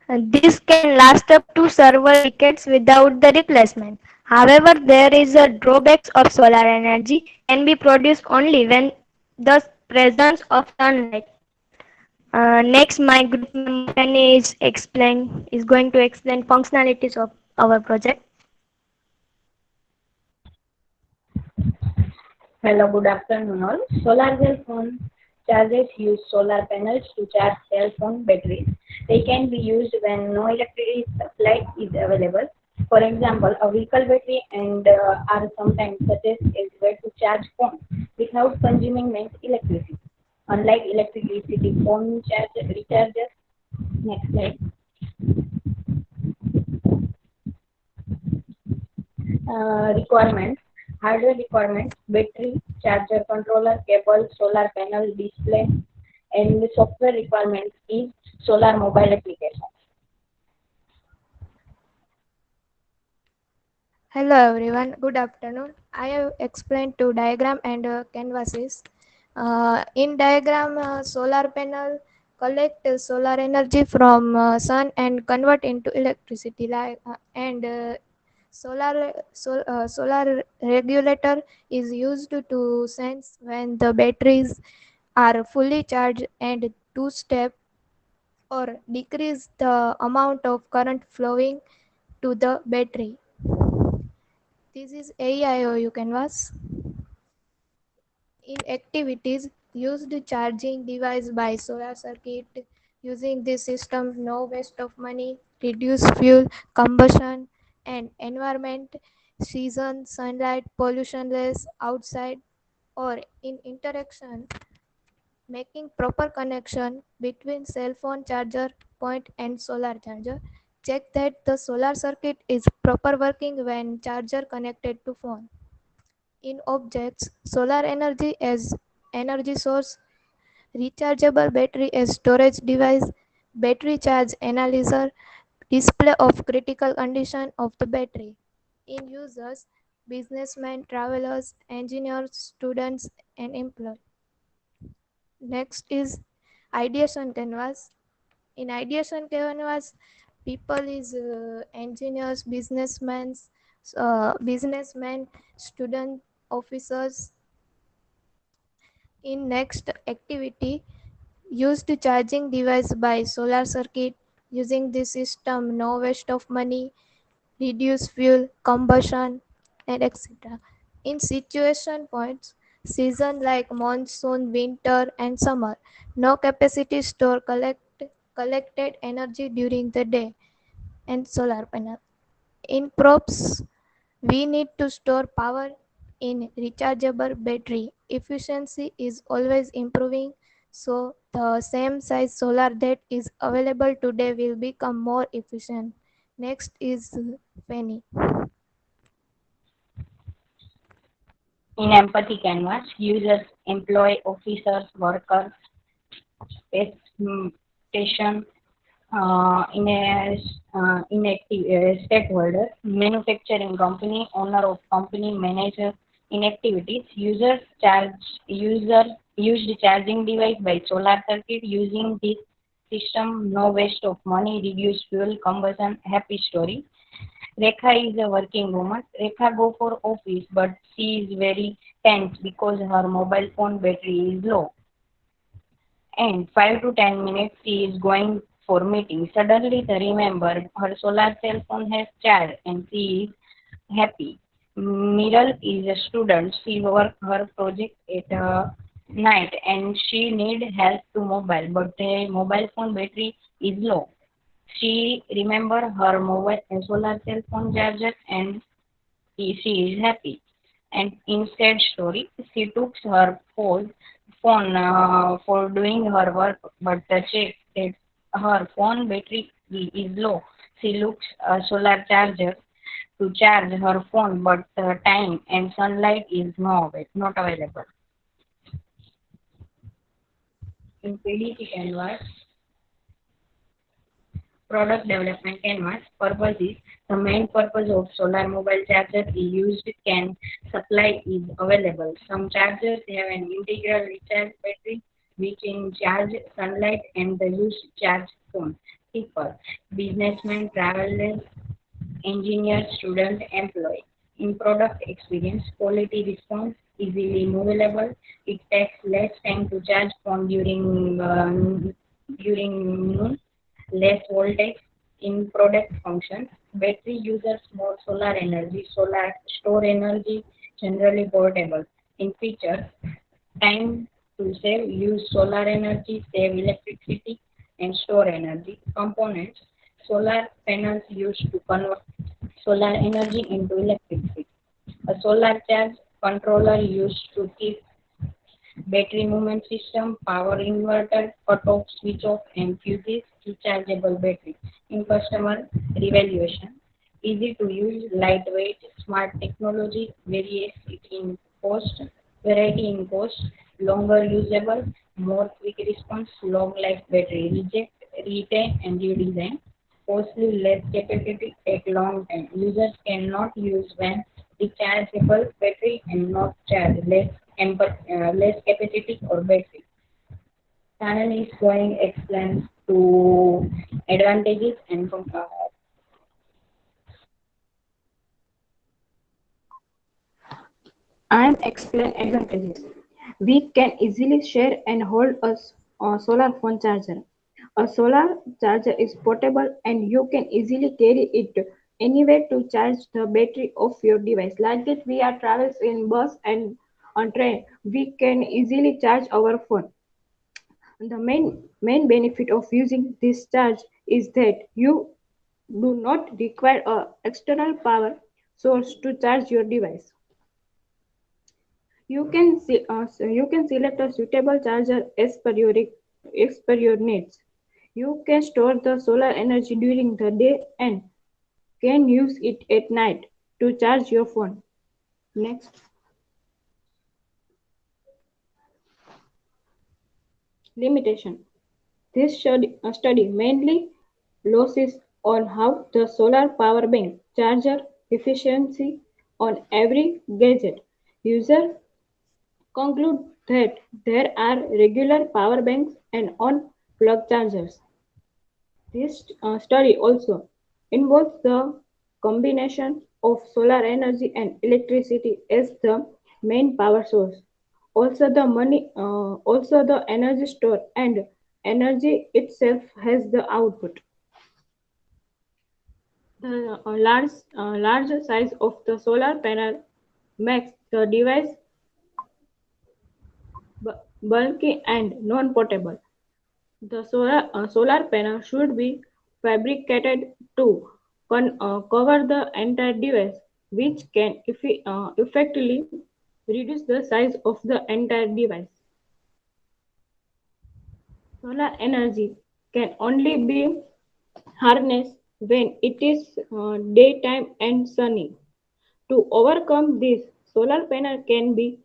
This can last up to several decades without the replacement. However, there is a drawbacks of solar energy can be produced only when the presence of sunlight. Next, my group member Penny is going to explain functionalities of our project. Hello, good afternoon all. Solar cell phone chargers use solar panels to charge cell phone batteries. They can be used when no electricity supply is available. For example, a vehicle battery and are sometimes suggested as way to charge phone without consuming much electricity. Unlike electricity, phone charge recharges. Next slide. Requirements, hardware requirements, battery, charger, controller, cable, solar panel, display, and the software requirements is solar mobile application. Hello everyone, good afternoon. I have explained two diagram and canvases. In diagram, solar panel collect solar energy from sun and convert into electricity. And solar regulator is used to sense when the batteries are fully charged, and two-step or decrease the amount of current flowing to the battery. This is AIOU canvas. In activities, use the charging device by solar circuit. Using this system, no waste of money, reduce fuel combustion and environment, season, sunlight, pollutionless outside or in interaction, making proper connection between cell phone charger point and solar charger. Check that the solar circuit is proper working when charger connected to phone. In objects, solar energy as energy source, rechargeable battery as storage device, battery charge analyzer, display of critical condition of the battery. In users, businessmen, travelers, engineers, students, and employees. Next is ideation canvas. In ideation canvas, people is engineers, businessmen, student, officers. In next activity, use the charging device by solar circuit. Using this system, no waste of money, reduce fuel combustion, and etc. In situation points, season like monsoon, winter, and summer, no capacity store collected energy during the day, and solar panel. In props, we need to store power in rechargeable battery. Efficiency is always improving, so the same size solar that is available today will become more efficient. Next is Fanny. In empathy canvas, users, employee, officers, workers, station, inactive stakeholder, manufacturing company, owner of company, manager. In activities, user used charging device by solar circuit. Using this system, no waste of money, reduce fuel combustion. Happy story. Rekha is a working woman. Rekha go for office, but she is very tense because her mobile phone battery is low. And 5 to 10 minutes she is going for meeting. Suddenly the remember her solar cell phone has charged and she is happy. Miral is a student. She work her project at night and she need help to mobile, but the mobile phone battery is low. She remember her mobile solar cell phone charger and she is happy. And instead story, she took her phone for doing her work, but the check that her phone battery is low. She looks a solar charger to charge her phone, but the time and sunlight is not available. In PDC canvas, product development canvas, purpose is the main purpose of solar mobile charger is used can supply is available. Some chargers have an integral recharge battery which can charge sunlight and the use charge phone. People, businessmen, travelers, engineer, student, employee. In product experience, quality response, easily movable. It takes less time to charge phone during noon, less voltage. In product functions, battery uses more solar energy, solar store energy, generally portable. In features, time to save, use solar energy, save electricity, and store energy. Components, solar panels used to convert solar energy into electricity. A solar charge controller used to keep battery movement system, power inverter, cut-off, switch off, and fuses, rechargeable battery. In customer evaluation, easy to use, lightweight, smart technology, variety in cost, longer usable, more quick response, long life battery, reject, retain, and redesign. Costly, less capacity, take long time. Users cannot use when rechargeable battery and not charge less capacity or battery. Channel is going explains to advantages and And explain advantages. We can easily share and hold a solar phone charger. A solar charger is portable and you can easily carry it anywhere to charge the battery of your device. Like that, we are travels in bus and on train. We can easily charge our phone. The main benefit of using this charge is that you do not require a external power source to charge your device. You can select a suitable charger as per your needs. You can store the solar energy during the day and can use it at night to charge your phone. Next, limitation. This study mainly losses on how the solar power bank charger efficiency on every gadget. User conclude that there are regular power banks and on-plug chargers. This study also involves the combination of solar energy and electricity as the main power source. Also the energy stored and energy itself has the output. The larger size of the solar panel makes the device bulky and non-portable. The solar panel should be fabricated to cover the entire device, which can effectively reduce the size of the entire device. Solar energy can only be harnessed when it is daytime and sunny. To overcome this, solar panel can be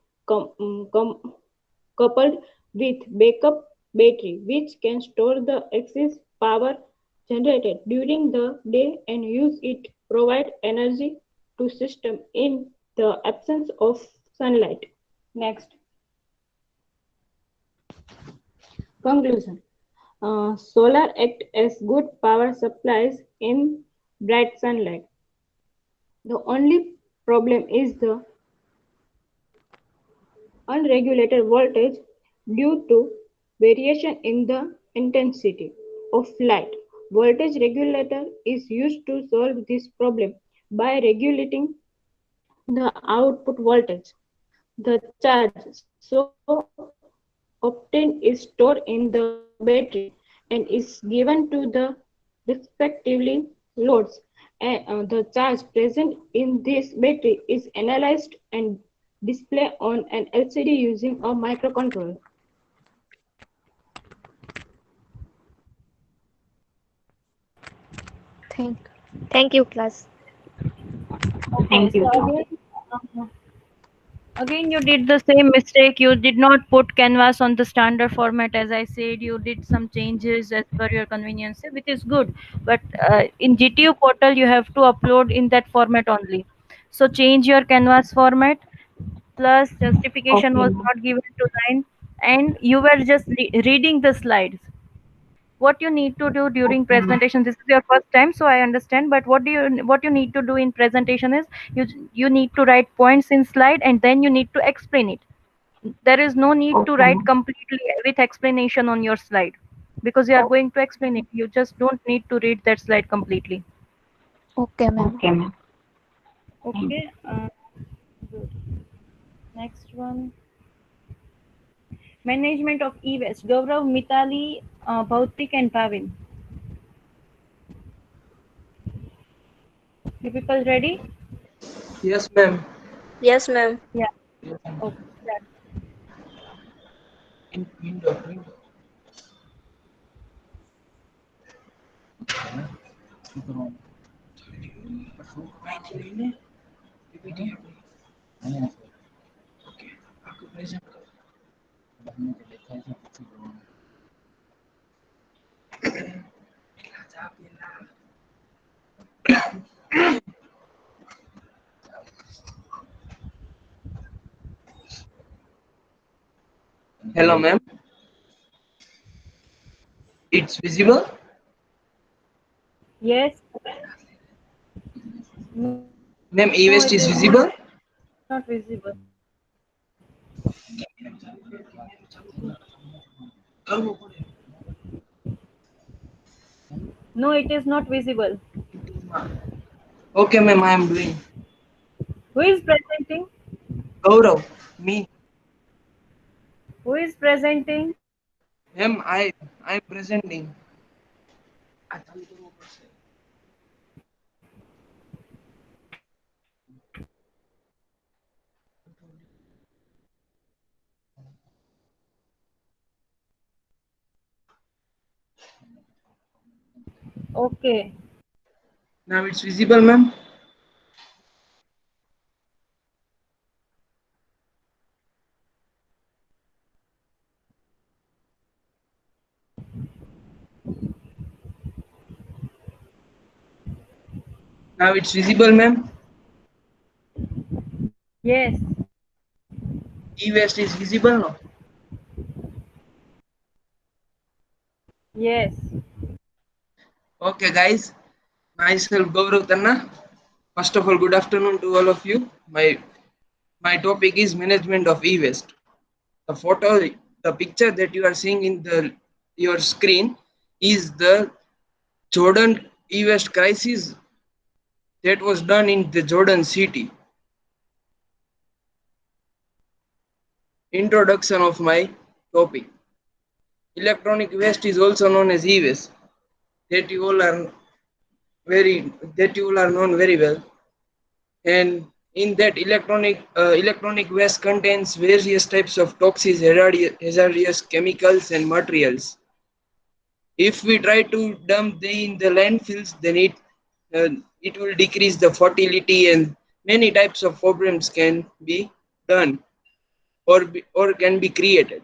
coupled with backup battery, which can store the excess power generated during the day and use it provide energy to system in the absence of sunlight. Next, conclusion. Solar act as good power supplies in bright sunlight. The only problem is the unregulated voltage due to variation in the intensity of light. Voltage regulator is used to solve this problem by regulating the output voltage. The charge so obtained is stored in the battery and is given to the respectively loads. The charge present in this battery is analyzed and displayed on an LCD using a microcontroller. Thank you, class. Okay, so again you did the same mistake. You did not put canvas on the standard format. As I said, you did some changes as per your convenience, which is good. But in GTU portal, you have to upload in that format only. So change your canvas format. Plus justification Okay, was ma'am. not given to line, and you were just reading the slides. What you need to do during Okay, ma'am. presentation, this is your first time, so I understand, but what you need to do in presentation is you need to write points in slide and then you need to explain it. There is no need to Okay, write ma'am. completely with explanation on your slide, because you are going to explain it. You just don't need to read that slide completely. Okay, ma'am. Okay, ma'am. Okay, good. Next one, management of e-waste. Gaurav, Mitali, Bhautik and Pavin. You people ready? Yes, ma'am. Yes, ma'am. Yeah. Okay. Start. Hello, ma'am. It's visible. Yes. No, Ma'am, it is e-waste is visible. not visible. No, it is not visible. Okay, ma'am, I am doing. Who is presenting? Gaurav, me. Who is presenting? Ma'am, I'm presenting. Okay. Now it's visible, ma'am. Now it's visible, ma'am. Yes. E-waste is visible now. Yes. Okay, guys. Myself Gaurav Tanna. First of all, good afternoon to all of you. My topic is management of e-waste. The photo, the picture that you are seeing in your screen is the Jordan e-waste crisis that was done in the Jordan city. Introduction of my topic. Electronic waste is also known as e-waste. That you all are that you all are known very well. And in that electronic waste contains various types of toxic hazardous chemicals and materials. If we try to dump them in the landfills, then it will decrease the fertility and many types of problems can be done or can be created.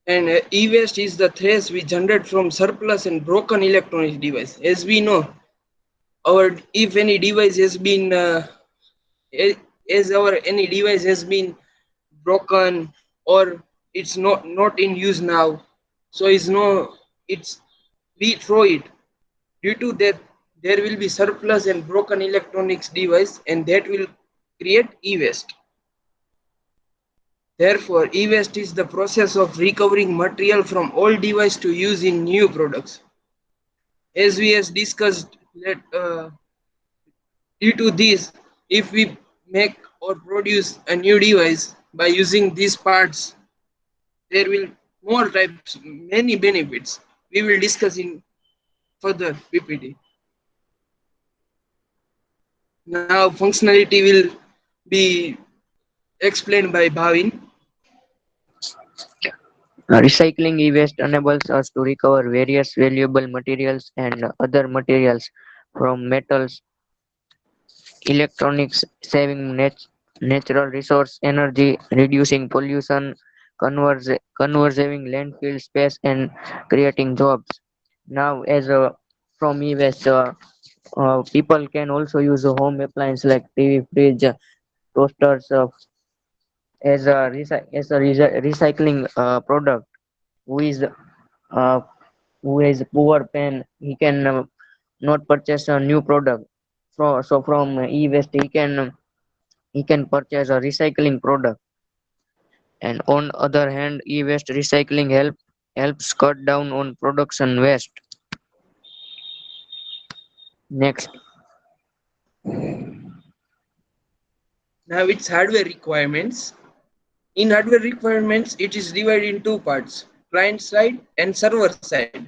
And e-waste is the trace we generate from surplus and broken electronic device. As we know, if any device has been as our any device has been broken or it's not in use now, so it's we throw it. Due to that, there will be surplus and broken electronics device, and that will create e-waste. Therefore, e-waste is the process of recovering material from old device to use in new products. As we has discussed, due to this, if we make or produce a new device by using these parts, there will more types, many benefits. We will discuss in further PPT. Now, functionality will be explained by Bhavin. Recycling e-waste enables us to recover various valuable materials and other materials from metals, electronics, saving natural resource energy, reducing pollution, conserving landfill space, and creating jobs. Now, as from e-waste, people can also use a home appliance like TV, fridge, toasters as a recycling product. Who is uh, who has poor pen, he can not purchase a new product. So from e-waste he can purchase a recycling product. And on other hand, e-waste recycling helps cut down on production waste. Next. Now, its hardware requirements. In hardware requirements, it is divided in two parts, client side and server side.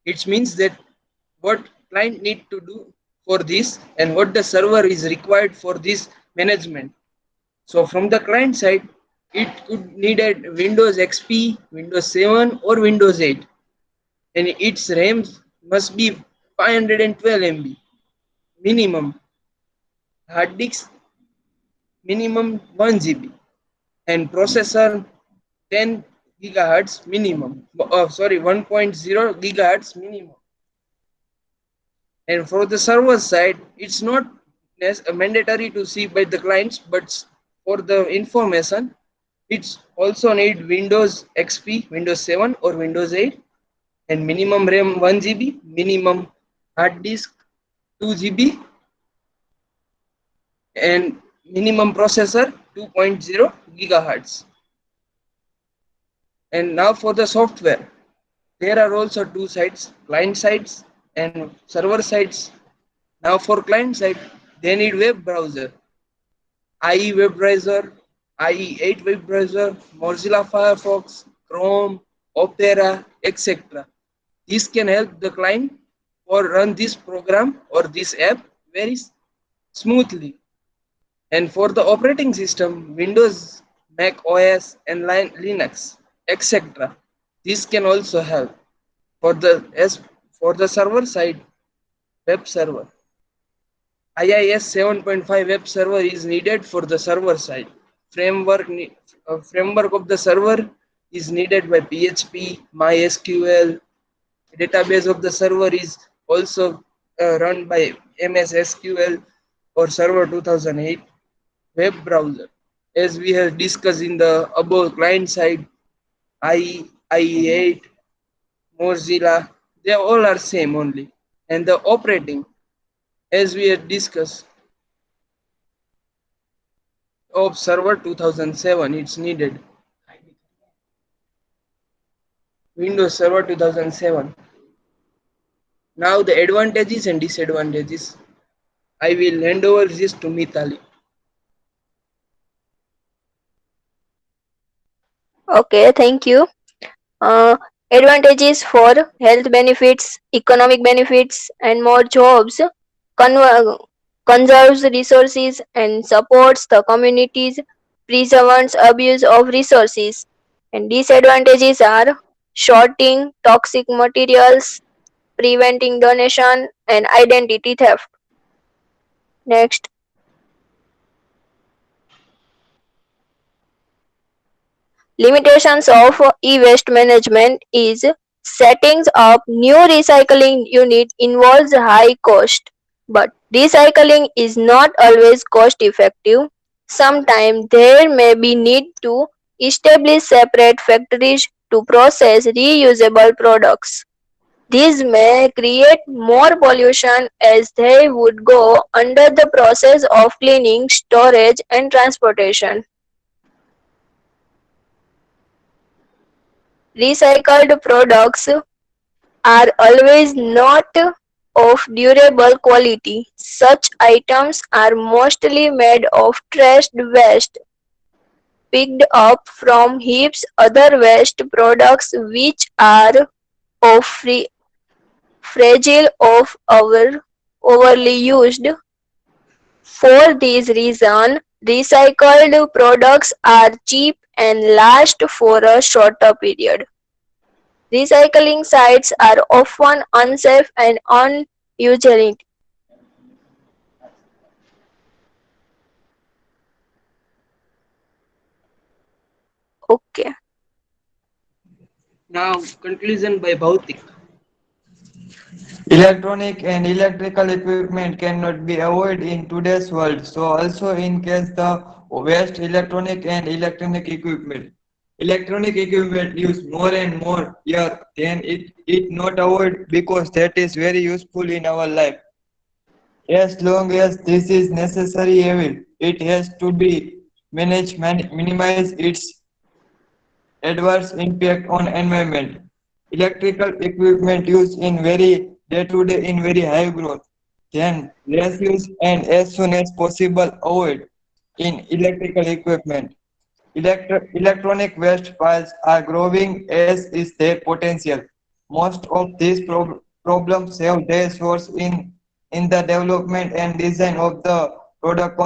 It means that what client need to do for this and what the server is required for this management. So from the client side, it could need a Windows XP, Windows 7 or Windows 8, and its RAM must be 512 MB minimum, hard disk minimum 1 GB, and processor 10 gigahertz minimum. Sorry, 1.0 gigahertz minimum. And for the server side, it's not mandatory to see by the clients, but for the information, it's also need Windows XP, Windows 7 or Windows 8, and minimum RAM 1 GB, minimum hard disk 2 GB, and minimum processor 2.0 gigahertz. And now for the software. There are also two sides, client sides and server sides. Now for client side, they need web browser, IE web browser, IE8 web browser, Mozilla Firefox, Chrome, Opera, etc. This can help the client or run this program or this app very smoothly. And for the operating system, Windows, Mac OS, and Linux, etc. This can also help. For the server side, web server. IIS 7.5 web server is needed for the server side. Framework of the server is needed by PHP, MySQL. Database of the server is also run by MS SQL or Server 2008. Web browser, as we have discussed in the above client side, IE8, Mozilla, they all are same only. And the operating, as we have discussed, of Server 2007, it's needed. Windows Server 2007. Now the advantages and disadvantages. I will hand over this to Mitali. Okay, thank you. Uh, Advantages for health benefits, economic benefits, and more jobs, conver- conserves resources and supports the communities, prevents abuse of resources. And disadvantages are shorting toxic materials, preventing donation, and identity theft. Next. Limitations of e-waste management is setting up new recycling unit involves high cost, but recycling is not always cost effective. Sometimes there may be need to establish separate factories to process reusable products. These may create more pollution as they would go under the process of cleaning, storage and transportation. Recycled products are always not of durable quality. Such items are mostly made of trashed waste picked up from heaps other waste products which are of fragile of overly used. For this reason, recycled products are cheap and last for a shorter period. Recycling sites are often unsafe and unhygienic. Okay. Now conclusion by Bhautik. Electronic and electrical equipment cannot be avoided in today's world. So also in case the waste electronic and electronic equipment. Electronic equipment use more and more air than it not avoid because that is very useful in our life. As long as this is necessary evil, it has to be managed minimize its adverse impact on environment. Electrical equipment used in very day-to-day in very high growth. Then less use and as soon as possible avoid in electrical equipment. Electronic waste piles are growing as is their potential. Most of these problems have their source in the development and design of the product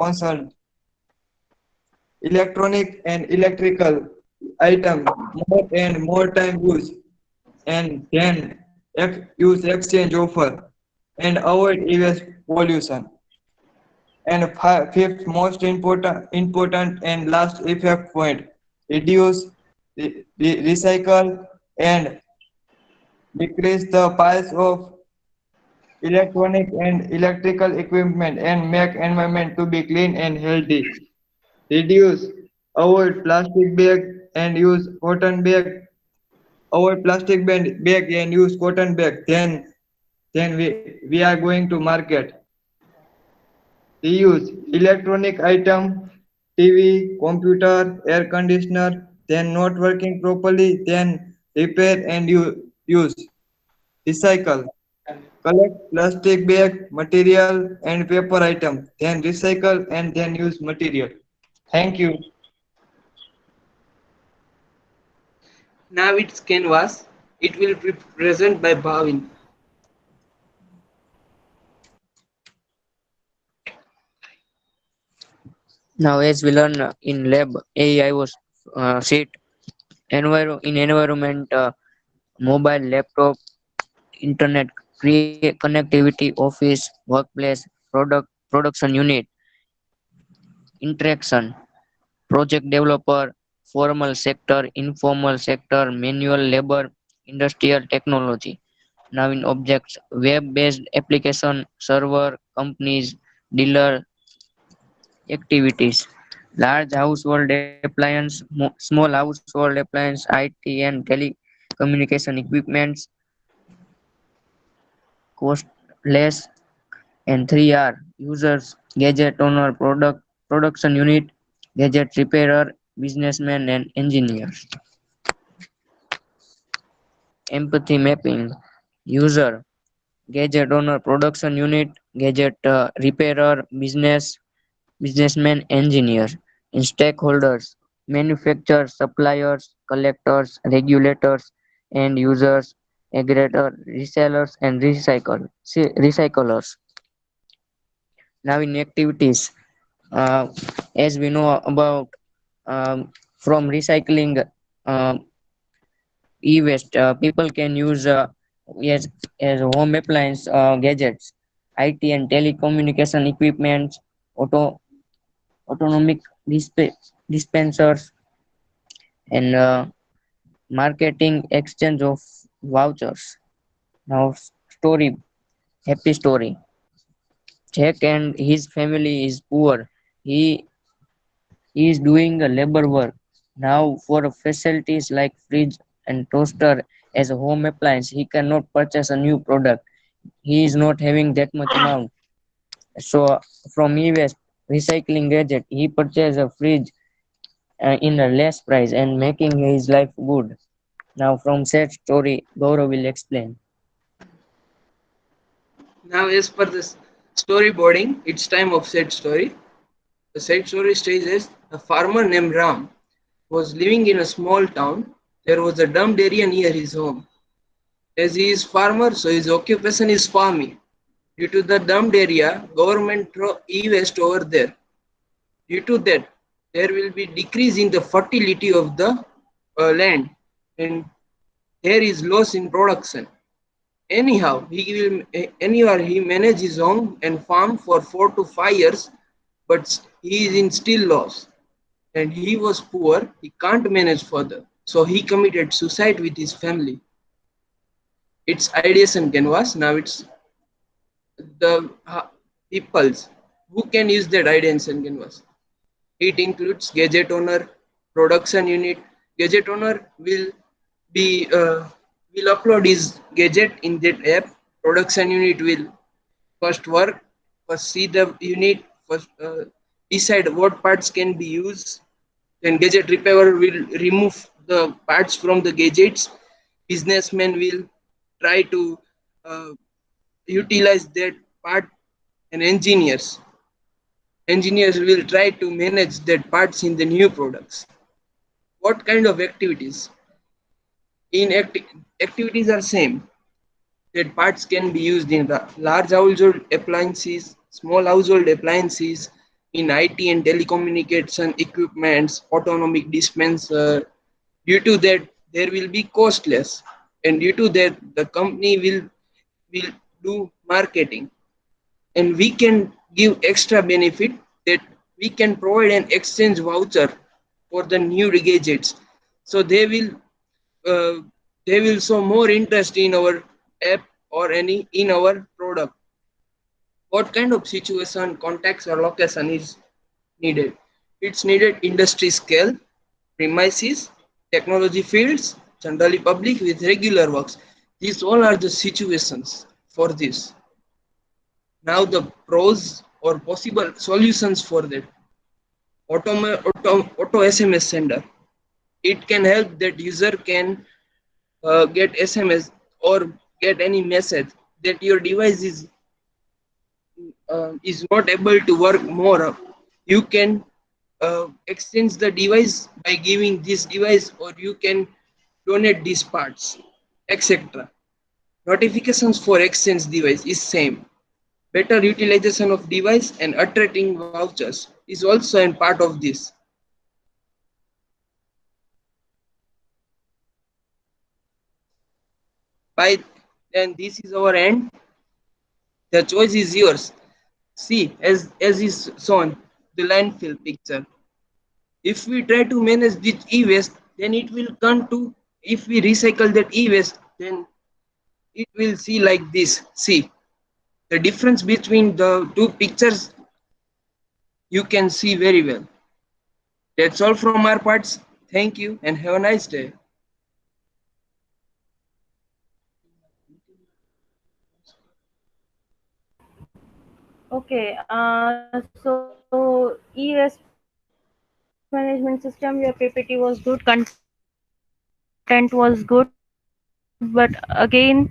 concerned. Electronic and electrical item more and more time use and then use exchange offer and avoid e-waste pollution. And fifth most important and last effect point, reduce, recycle and decrease the price of electronic and electrical equipment and make environment to be clean and healthy. Reduce, avoid plastic bag and use cotton bag. Avoid plastic bag and use cotton bag. Then we are going to market. Reuse electronic item, TV, computer, air conditioner, then not working properly, then repair and use, recycle, collect plastic bag, material and paper item, then recycle and then use material. Thank you. Now it's canvas. It will be present by Bhavin. Now, as we learn in lab, AI was set in environment, mobile, laptop, internet, connectivity, office, workplace, production unit, interaction, project developer, formal sector, informal sector, manual labor, industrial technology. Now in objects, web-based application, server, companies, dealer, activities, large household appliance, small household appliance, IT and telecommunication equipments, costless, and 3R users, gadget owner, production unit, gadget repairer, businessman and engineers. Empathy mapping, user, gadget owner, production unit, gadget repairer, businessman, engineer. In stakeholders, manufacturers, suppliers, collectors, regulators, end users, aggregator, resellers, and recyclers. Now in activities, as we know about from recycling e-waste, people can use as, as home appliance gadgets, IT and telecommunication equipment, autonomic dispensers, and marketing exchange of vouchers. Now story, happy story. Jack and his family is poor. He is doing a labor work. Now for facilities like fridge and toaster as a home appliance, he cannot purchase a new product. He is not having that much amount. So from e-waste recycling gadget, he purchased a fridge in a less price and making his life good. Now from sad story, Gaurav will explain. Now, as per the storyboarding, it's time of sad story. The sad story states as a farmer named Ram was living in a small town. There was a dumped area near his home. As he is farmer, so his occupation is farming. Due to the dumped area, government throw e-waste over there. Due to that, there will be decrease in the fertility of the land, and there is loss in production. Anyhow, he manage his home and farm for 4 to 5 years, but he is in still loss. And he was poor, he can't manage further. So he committed suicide with his family. It's ideation canvas. Now it's the peoples who can use that ideation canvas. It includes gadget owner, production unit. Gadget owner will upload his gadget in that app. Production unit will first work, first see the unit, first decide what parts can be used. Then gadget repairer will remove the parts from the gadgets. Businessman will try to uh, utilize that part, and engineers will try to manage that parts in the new products. What kind of activities? In activities are same. That parts can be used in large household appliances, small household appliances, in IT and telecommunication equipments, autonomic dispenser. Due to that, there will be costless, and due to that, the company will do marketing, and we can give extra benefit that we can provide an exchange voucher for the new gadgets. So uh, they will show more interest in our app or any in our product. What kind of situation, context or location is needed? It's needed industry scale, premises, technology fields, generally public with regular works. These all are the situations for this. Now the pros or possible solutions for that. Auto SMS sender. It can help that user can get SMS or get any message that your device is not able to work more, you can exchange the device by giving this device, or you can donate these parts, etc. Notifications for exchange device is same. Better utilization of device and attracting vouchers is also a part of this. By then this is our end. The choice is yours. See, as is shown, the landfill picture. If we try to manage this e-waste, then it will come to, if we recycle that e-waste, then it will see like this. See, the difference between the two pictures you can see very well. That's all from our parts. Thank you and have a nice day. Okay, so e-waste management system, your PPT was good, content was good, but again,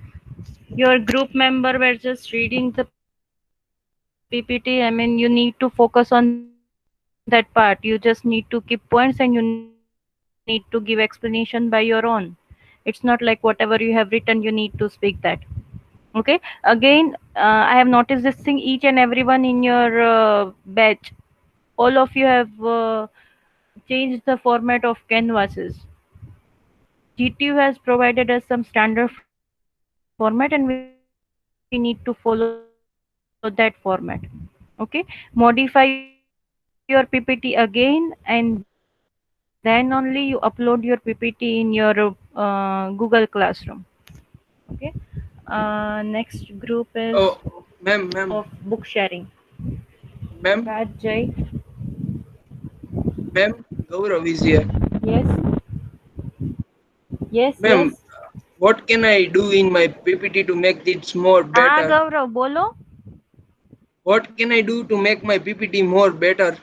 your group member were just reading the PPT. I mean, you need to focus on that part. You just need to keep points and you need to give explanation by your own. It's not like whatever you have written, you need to speak that. Okay. Next group, okay. Again, I have noticed this thing, each and everyone in your batch, all of you have changed the format of canvases. GTU has provided us some standard format and we need to follow that format. Okay, modify your PPT again and then only you upload your PPT in your Google Classroom. Okay, next group is of book sharing. Oh, ma'am, Raj ma'am, Jai. ma'am, Gaurav is here. Yes, Ma'am, yes. what can I do in my PPT to make it more हाँ better? गौरव बोलो. What can I do to make my PPT more better?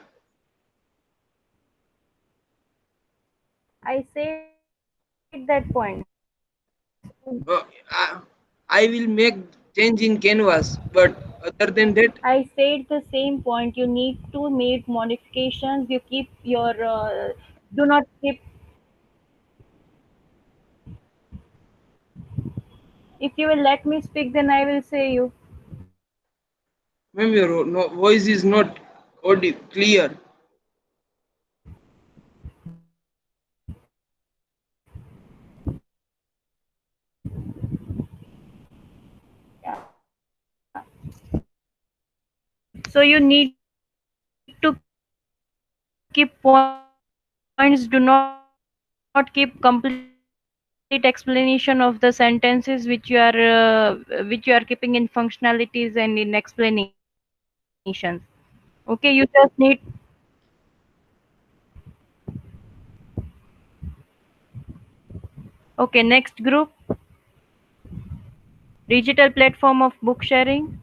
I said that point. Uh, I, I will make change in Canvas, but other than that, I said the same point. You need to make modifications. You keep your do not keep. If you will let me speak, then I will say you. ma'am, your voice is not clear. So you need to keep points. Do not keep complete explanation of the sentences which you are keeping in functionalities and in explanations. Okay, you just need. Okay, next group, digital platform of book sharing.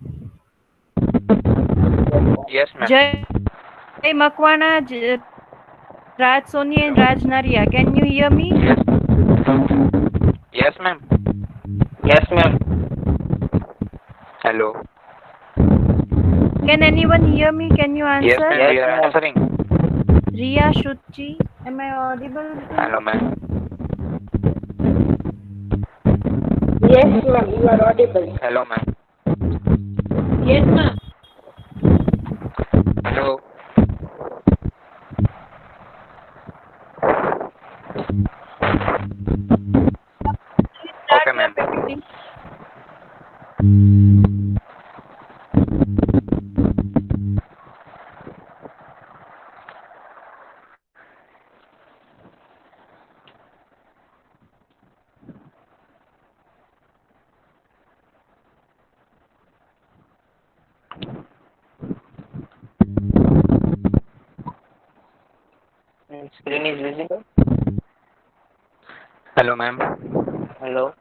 Yes, ma'am. Jay Makwana, Raj Soni and Raj Naria. Can you hear me? Yes, ma'am. Yes, ma'am. Hello. Can anyone hear me? Can you answer? Yes, ma'am. We are answering. Ria Shuchi, am I audible? Hello, ma'am. Yes, ma'am, you are audible. Hello, ma'am. Yes, ma'am. Hello. Okay, ma'am. Screen is visible. Hello, ma'am. Hello.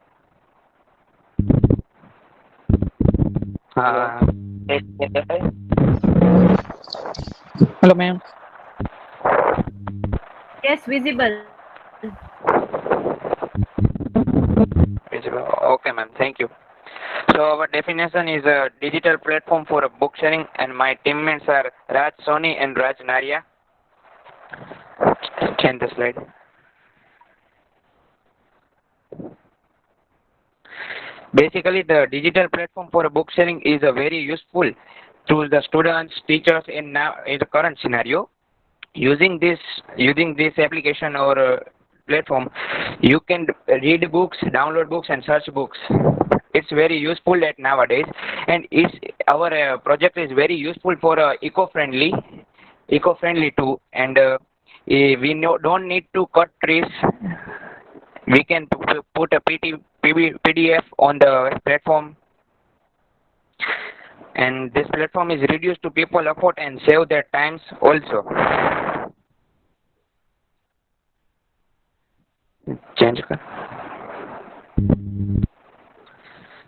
Hello, ma'am. Yes, visible. Visible. Okay, ma'am. Thank you. So our definition is a digital platform for book sharing, and my teammates are Raj Soni and Raj Naria. Change the slide. Basically, the digital platform for book sharing is a very useful to the students, teachers in the current scenario. Using this application or platform, you can read books, download books, and search books. It's very useful at nowadays, and our project is very useful for eco-friendly too. And don't need to cut trees. We can put a PDF on the platform, and this platform is reduced to people effort and save their times also. Change.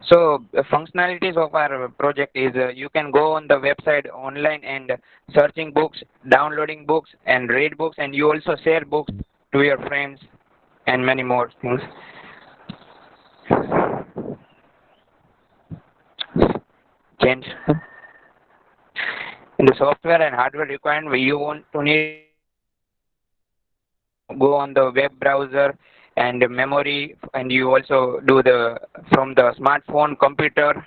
So the functionalities of our project is you can go on the website online and searching books, downloading books, and read books, and you also share books to your friends and many more things. Change. In the software and hardware requirement, you want to need go on the web browser and memory, and you also do the from the smartphone, computer,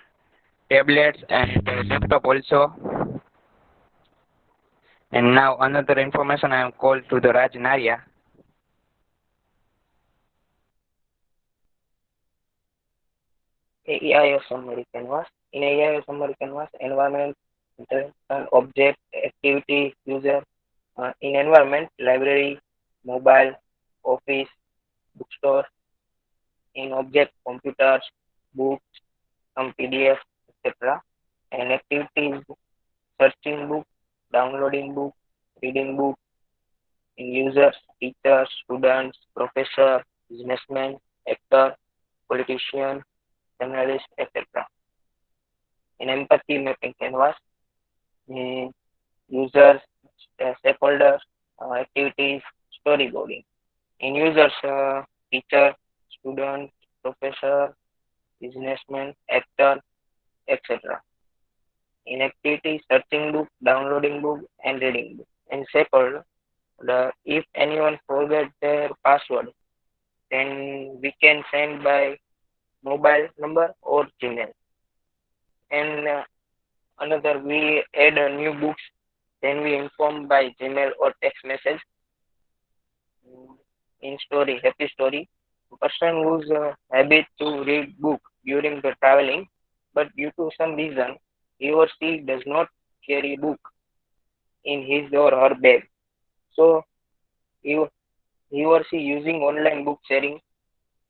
tablets, and laptop also. And now another information I am called to the Raj Naria. AIO summary canvas. In AIO summary canvas, environment, interaction, object, activity, user. In environment, library, mobile, office, bookstore. In object, computers, books, some PDF, etc. And activities, searching book, downloading book, reading book. In users, teachers, students, professor, businessman, actor, politician, journalist, etc. In empathy mapping canvas, users, stakeholders, activities, storyboarding. In users, teacher, student, professor, businessman, actor, etc. In activity, searching book, downloading book, and reading book. In stakeholder, if anyone forget their password, then we can send by mobile number or Gmail. And another, we add a new books, then we inform by Gmail or text message. In story, happy story, a person who's habit to read book during the traveling, but due to some reason he or she does not carry book in his or her bag. So he or she using online book sharing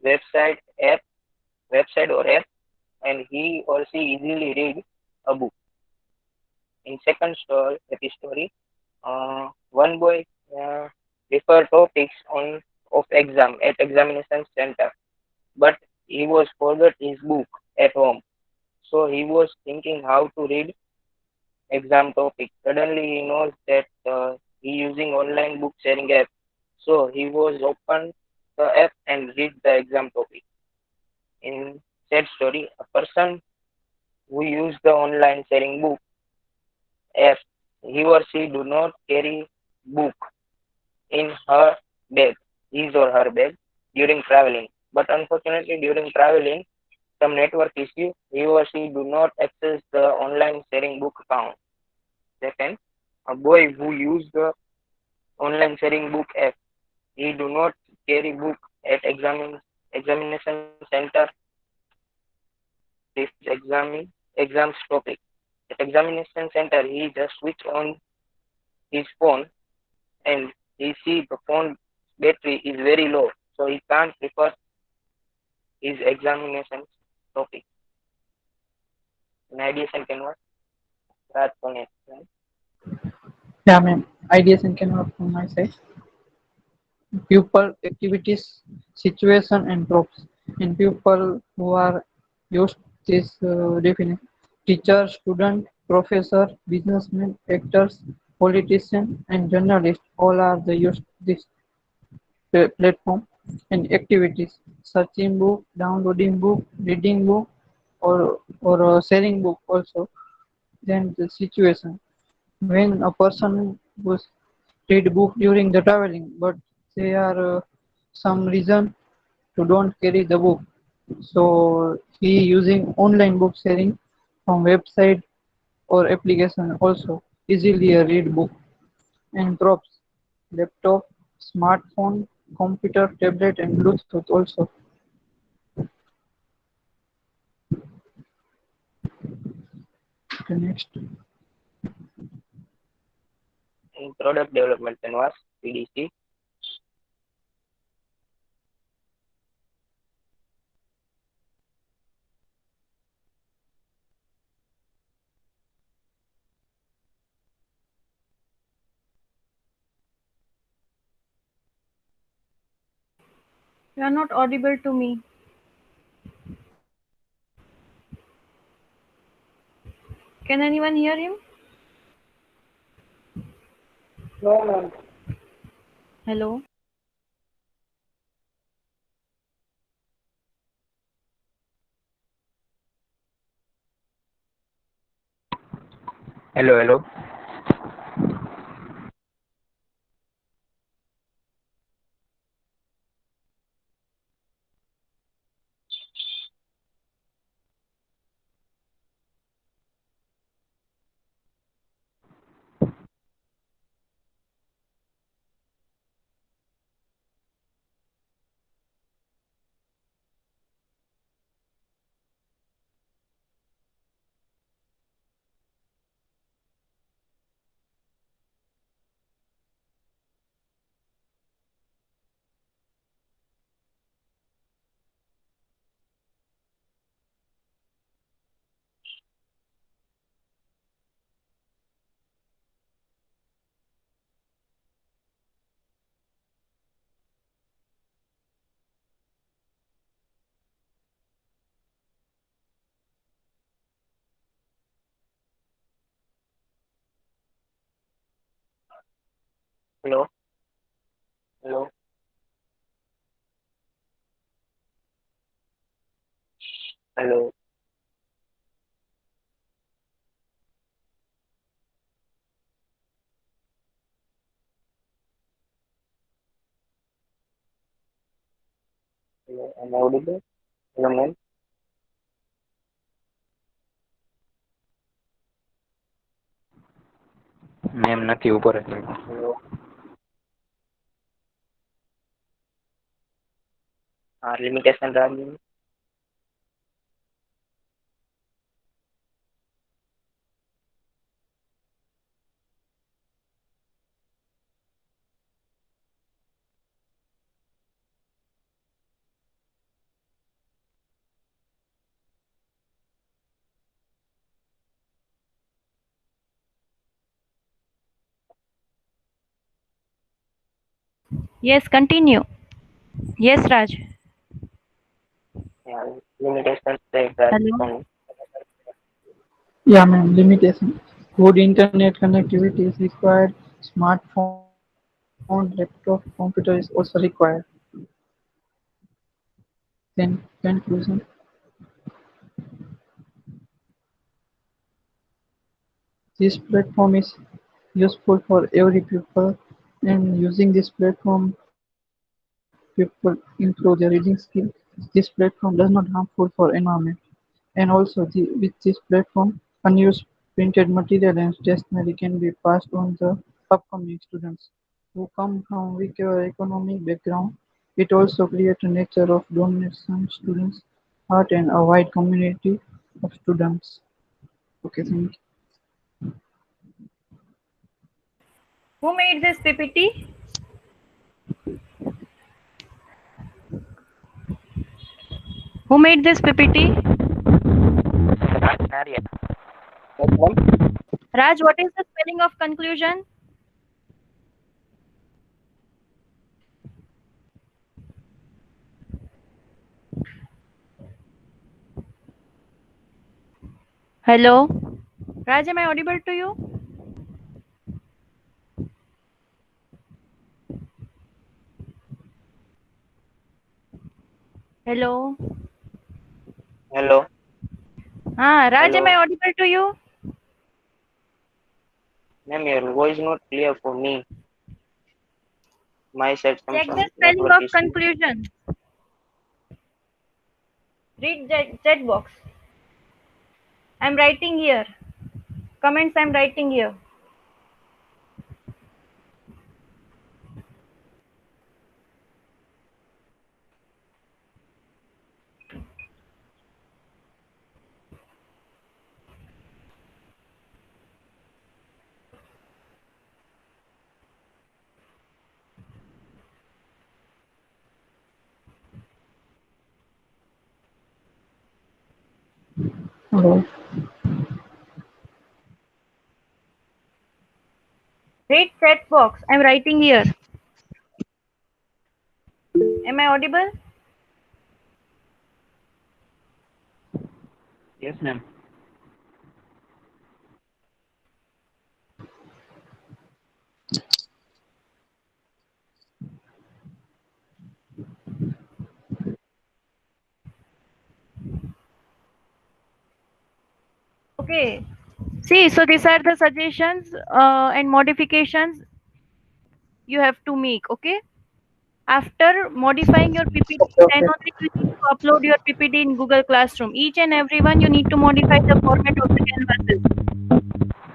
website or app, and he or she easily read a book. In second story, happy story, one boy refer topics of exam at examination center, but he was forgot his book at home. So he was thinking how to read exam topic. Suddenly he knows that he using online book sharing app. So he was open the app and read the exam topic. In sad story, a person who use the online sharing book app, he or she do not carry book in her bag, his or her bag during traveling. But unfortunately, during traveling, some network issue, he or she do not access the online sharing book account. Second, a boy who use the online sharing book app, he do not carry book at examination center if exams topic. At examination center, he just switch on his phone and he see the phone battery is very low, so he can't refer his examination topic. In ideation canvas, that's on it. Right? Yeah, ma'am. Ideas and Canva from my side. Pupil activities, situation and props. In people who are used this definition: teacher, student, professor, businessman, actors, politician, and journalist. All are the used this platform. and activities, searching book, downloading book, reading book, or sharing book also. Then the situation when a person was read book during the traveling, but they are some reason to don't carry the book, so he using online book sharing from website or application also easily read book. And props, laptop, smartphone, computer, tablet, and Bluetooth also. Okay, next. In product development canvas, PDC. You are not audible to me. Can anyone hear him? No, ma'am. Hello? Hello, hello. Hello, hello. Hello. Hello. Am I audible? Hello, ma'am. Ma'am નથી ઉપર જ Hello. Limitation running. Yes, continue. Yes, Raj. Yeah, limitation state that Hello? from Yeah, ma'am. Limitation. Good internet connectivity is required. Smartphone, laptop, computer is also required. Then conclusion. This platform is useful for every pupil, and using this platform, people improve their reading skill. This platform does not harmful for environment, and also with this platform, unused printed material and stationery can be passed on the upcoming students who come from weaker economic background. It also creates a nature of donation students, art and a wide community of students. Okay, thank you. Who made this PPT? Who made this PPT? Nadia. Yes, ma'am. Raj, what is the spelling of conclusion? Hello? Raj, am I audible to you? Hello. Hello. Raj, am I Hello. audible to you? Ma'am, your voice not clear for me. My side Check some the spelling network of issue. conclusion. Read chat box. I'm writing here. Comments I'm writing here. Hello. Read chat box. I'm writing here. Am I audible? Yes, ma'am. Okay. See, so these are the suggestions and modifications you have to make. Okay. After modifying your PPT, then only you need to upload your PPT in Google Classroom. Each and every one you need to modify the format of the canvases.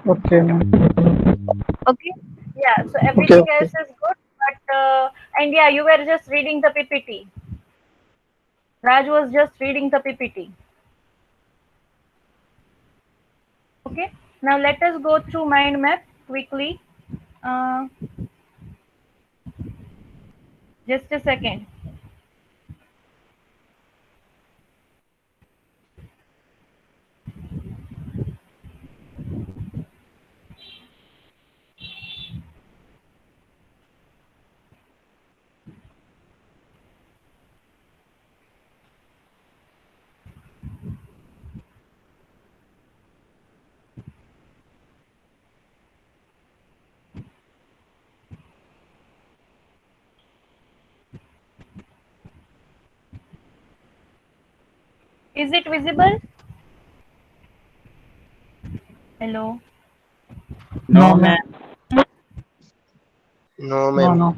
Okay, ma'am. Okay. Yeah. So Okay, everything okay. else is good, but and yeah, you were just reading the PPT. Raj was just reading the PPT. Okay. Now let us go through mind map quickly. Uh, just a second. Is it visible? Hello. No, No, ma'am. ma'am. No, No, ma'am. no.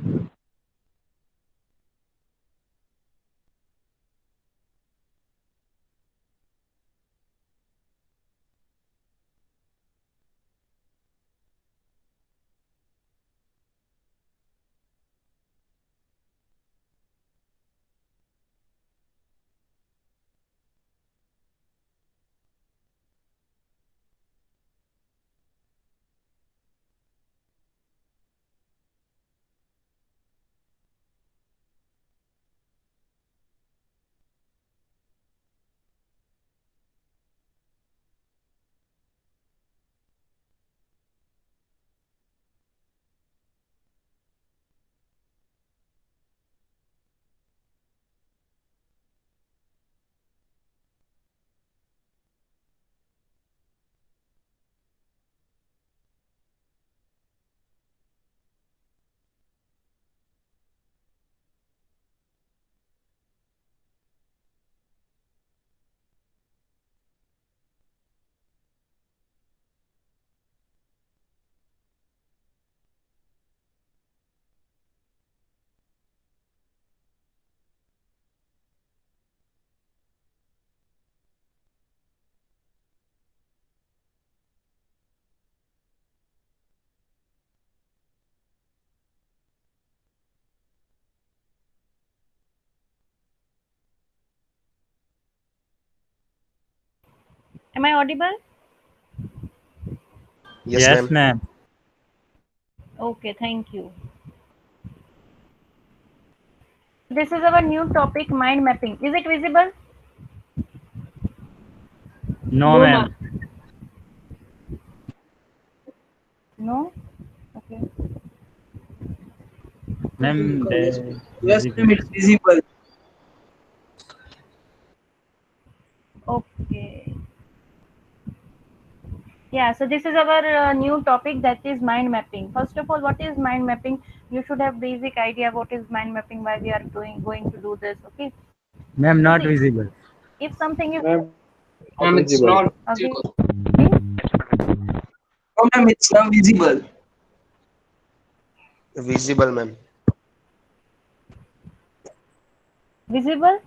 Am I audible? Yes, Yes, ma'am. ma'am. Okay, thank you. This is our new topic, mind mapping. Is it visible? No, ma'am. No? Okay. Ma'am, they Yes, visible. ma'am, it's visible. Okay. Yeah, so this is our new topic, that is mind mapping. First of all, what is mind mapping? You should have basic idea what is mind mapping, why we are going to do this. Okay. Ma'am, not See, visible. if something is Ma'am, it's visible. not again visible. No, ma'am, it's not visible. Visible, ma'am. visible.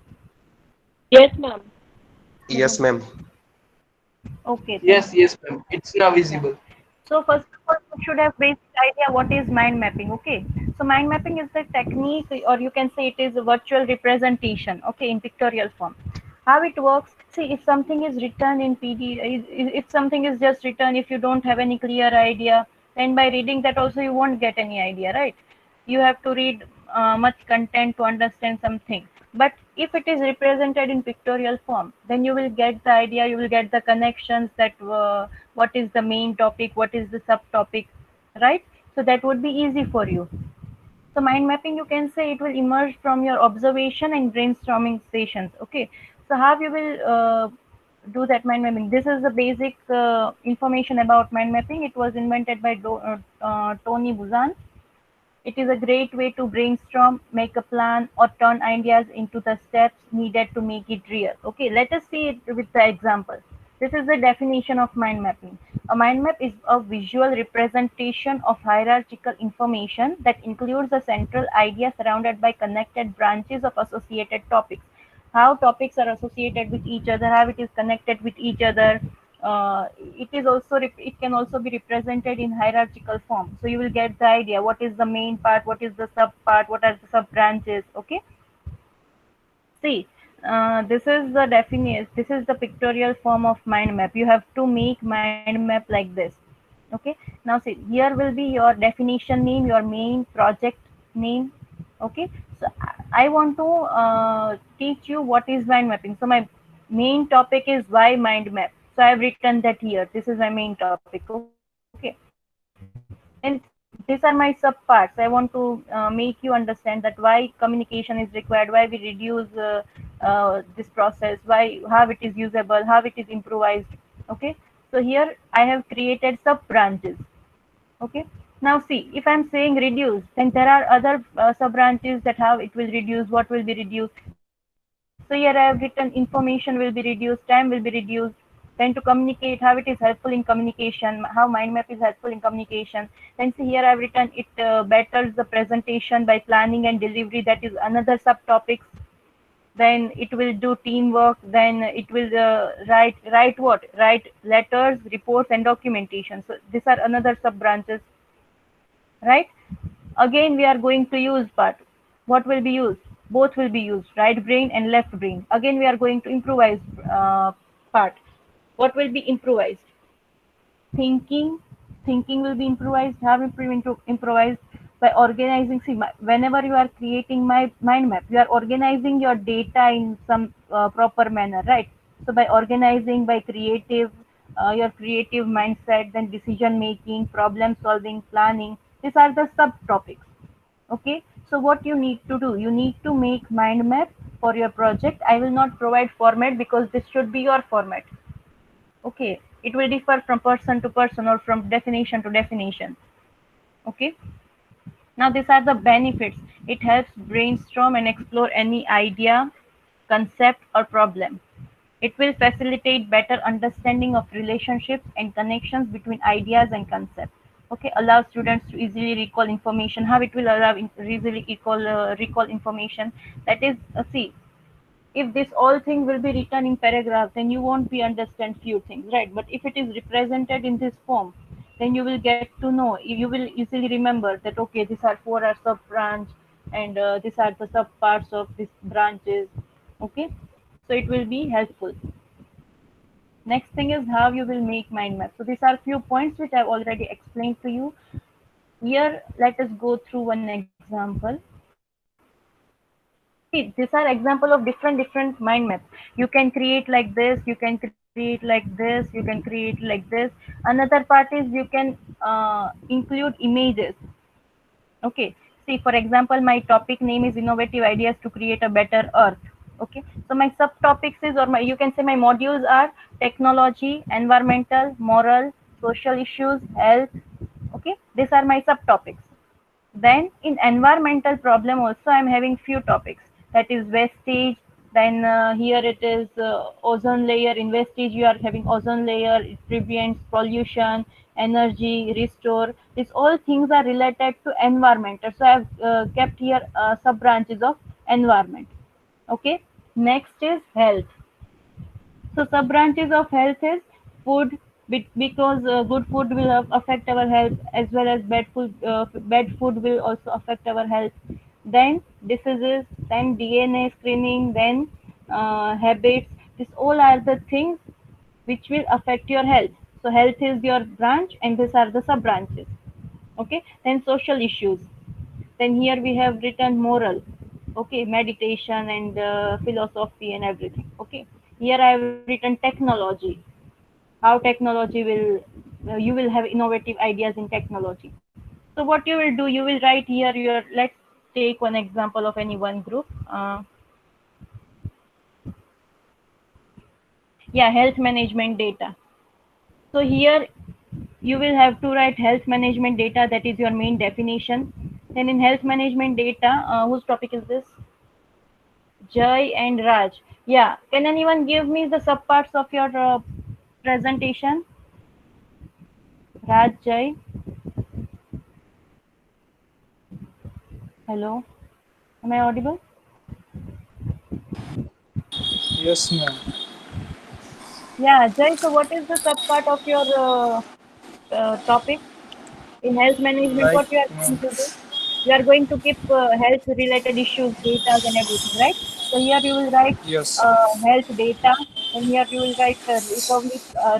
Yes, ma'am. Yes, ma'am. Okay, thank Yes, you. yes, ma'am. It's now Yeah. visible. So first of all, you should have basic idea what is mind mapping. Okay. So mind mapping is the technique, or you can say it is a virtual representation. Okay, in pictorial form. How it works? See, if something is written in PD, if something is just written, if you don't have any clear idea, then by reading that also you won't get any idea, right? You have to read much content to understand something. But if it is represented in pictorial form, then you will get the idea, you will get the connections that what is the main topic, what is the subtopic, right? So that would be easy for you. So mind mapping, you can say it will emerge from your observation and brainstorming sessions. Okay. So how you will do that mind mapping? This is the basic information about mind mapping. It was invented by Tony Buzan. It is a great way to brainstorm, make a plan, or turn ideas into the steps needed to make it real. Okay, let us see it with the example. This is the definition of mind mapping. A mind map is a visual representation of hierarchical information that includes a central idea surrounded by connected branches of associated topics. How topics are associated with each other, how it is connected with each other. It is also it can also be represented in hierarchical form. So you will get the idea what is the main part, what is the sub part, what are the sub branches. Okay. See, this is the definition. This is the pictorial form of mind map. You have to make mind map like this. Okay. Now see, here will be your definition name, your main project name. Okay. So I want to teach you what is mind mapping. So my main topic is why mind map. So I have written that here. This is my main topic. Okay. And these are my sub parts. I want to make you understand that why communication is required, why we reduce this process, how it is usable, how it is improvised. Okay. So here I have created sub branches. Okay. Now see, if I'm saying reduce, then there are other sub branches that how it will reduce, what will be reduced. So here I have written information will be reduced, time will be reduced. Then to communicate, how it is helpful in communication, how mind map is helpful in communication. Then see, here I've written it betters the presentation by planning and delivery. That is another subtopics. Then it will do teamwork. Then it will write letters, reports, and documentation. So these are another sub branches, right? Again, we are going to use part. What will be used? Both will be used, right brain and left brain. Again, we are going to improvise part. What will be improvised? Thinking. Thinking will be improvised. How will be improvised? By organizing. See, whenever you are creating my mind map, you are organizing your data in some proper manner, right? So by organizing, by creative, your creative mindset, then decision making, problem solving, planning. These are the subtopics. Okay. So what you need to do? You need to make mind map for your project. I will not provide format because this should be your format. Okay. It will differ from person to person or from definition to definition. Okay. Now these are the benefits. It helps brainstorm and explore any idea, concept, or problem. It will facilitate better understanding of relationships and connections between ideas and concepts. Okay, allow students to easily recall information. How it will allow easily recall information? That is, see, if this all thing will be written in paragraph, then you won't be understand few things, right? But if it is represented in this form, then you will get to know. You will easily remember that okay, these are four are sub branch, and these are the sub parts of these branches. Okay, so it will be helpful. Next thing is how you will make mind map. So these are few points which I've already explained to you. Here, let us go through one example. See, these are example of different mind maps. You can create like this, you can create like this, you can create like this. Another part is you can include images. Okay. See, for example, my topic name is innovative ideas to create a better earth. Okay. So my subtopics is, or my, you can say my modules are technology, environmental, moral, social issues, health. Okay. These are my subtopics. Then in environmental problem also I'm having few topics, that is wastage, Then here it is ozone layer. In Vestige, you are having ozone layer. It prevents pollution, energy, restore. These all things are related to environment. So I have kept here sub branches of environment. Okay. Next is health. So sub branches of health is food, because good food will affect our health, as well as bad food will also affect our health. Then diseases, then DNA screening, then habits. These all are the things which will affect your health. So health is your branch, and these are the sub branches. Okay. Then social issues. Then here we have written moral. Okay, meditation and philosophy and everything. Okay. Here I have written technology. How technology will you will have innovative ideas in technology. So what you will do, you will write here your, let's take one example of any one group. Yeah, health management data. So here you will have to write health management data, that is your main definition. Then in health management data, whose topic is this? Jai and Raj. Yeah, can anyone give me the subparts of your presentation? Raj, Jai. Hello, am I audible? Yes, ma'am. Yeah, Jai. So what is the subpart of your topic in health management? Like, What you are going to do? You are going to keep health related issues, data and everything, right? So here you will write yes, health data, and here you will write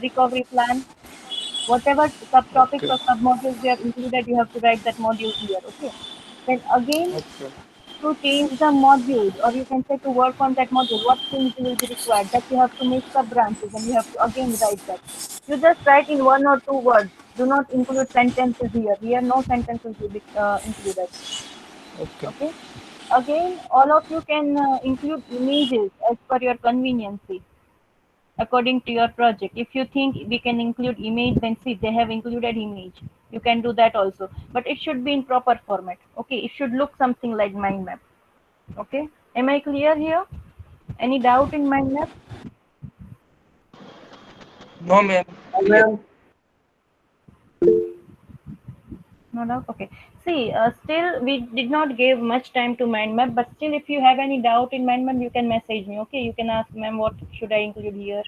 recovery plan. Whatever subtopics okay, or submodules you have included, you have to write that module here. Okay. Then again, okay, to change the modules, or you can say to work on that module, what things will be required, that you have to make sub branches, and you have to again write that. You just write in one or two words. Do not include sentences here. Here no sentences will be included. okay, Okay. Again, all of you can include images as per your conveniency, according to your project. If you think we can include image, then see they have included image. You can do that also, but it should be in proper format. Okay, it should look something like mind map. Okay, am I clear here? Any doubt in mind map? No, ma'am. Clear. Ma'am, No doubt. Okay. See, still we did not give much time to mind map, but still, if you have any doubt in mind map, you can message me. Okay, you can ask, ma'am, what should I include here?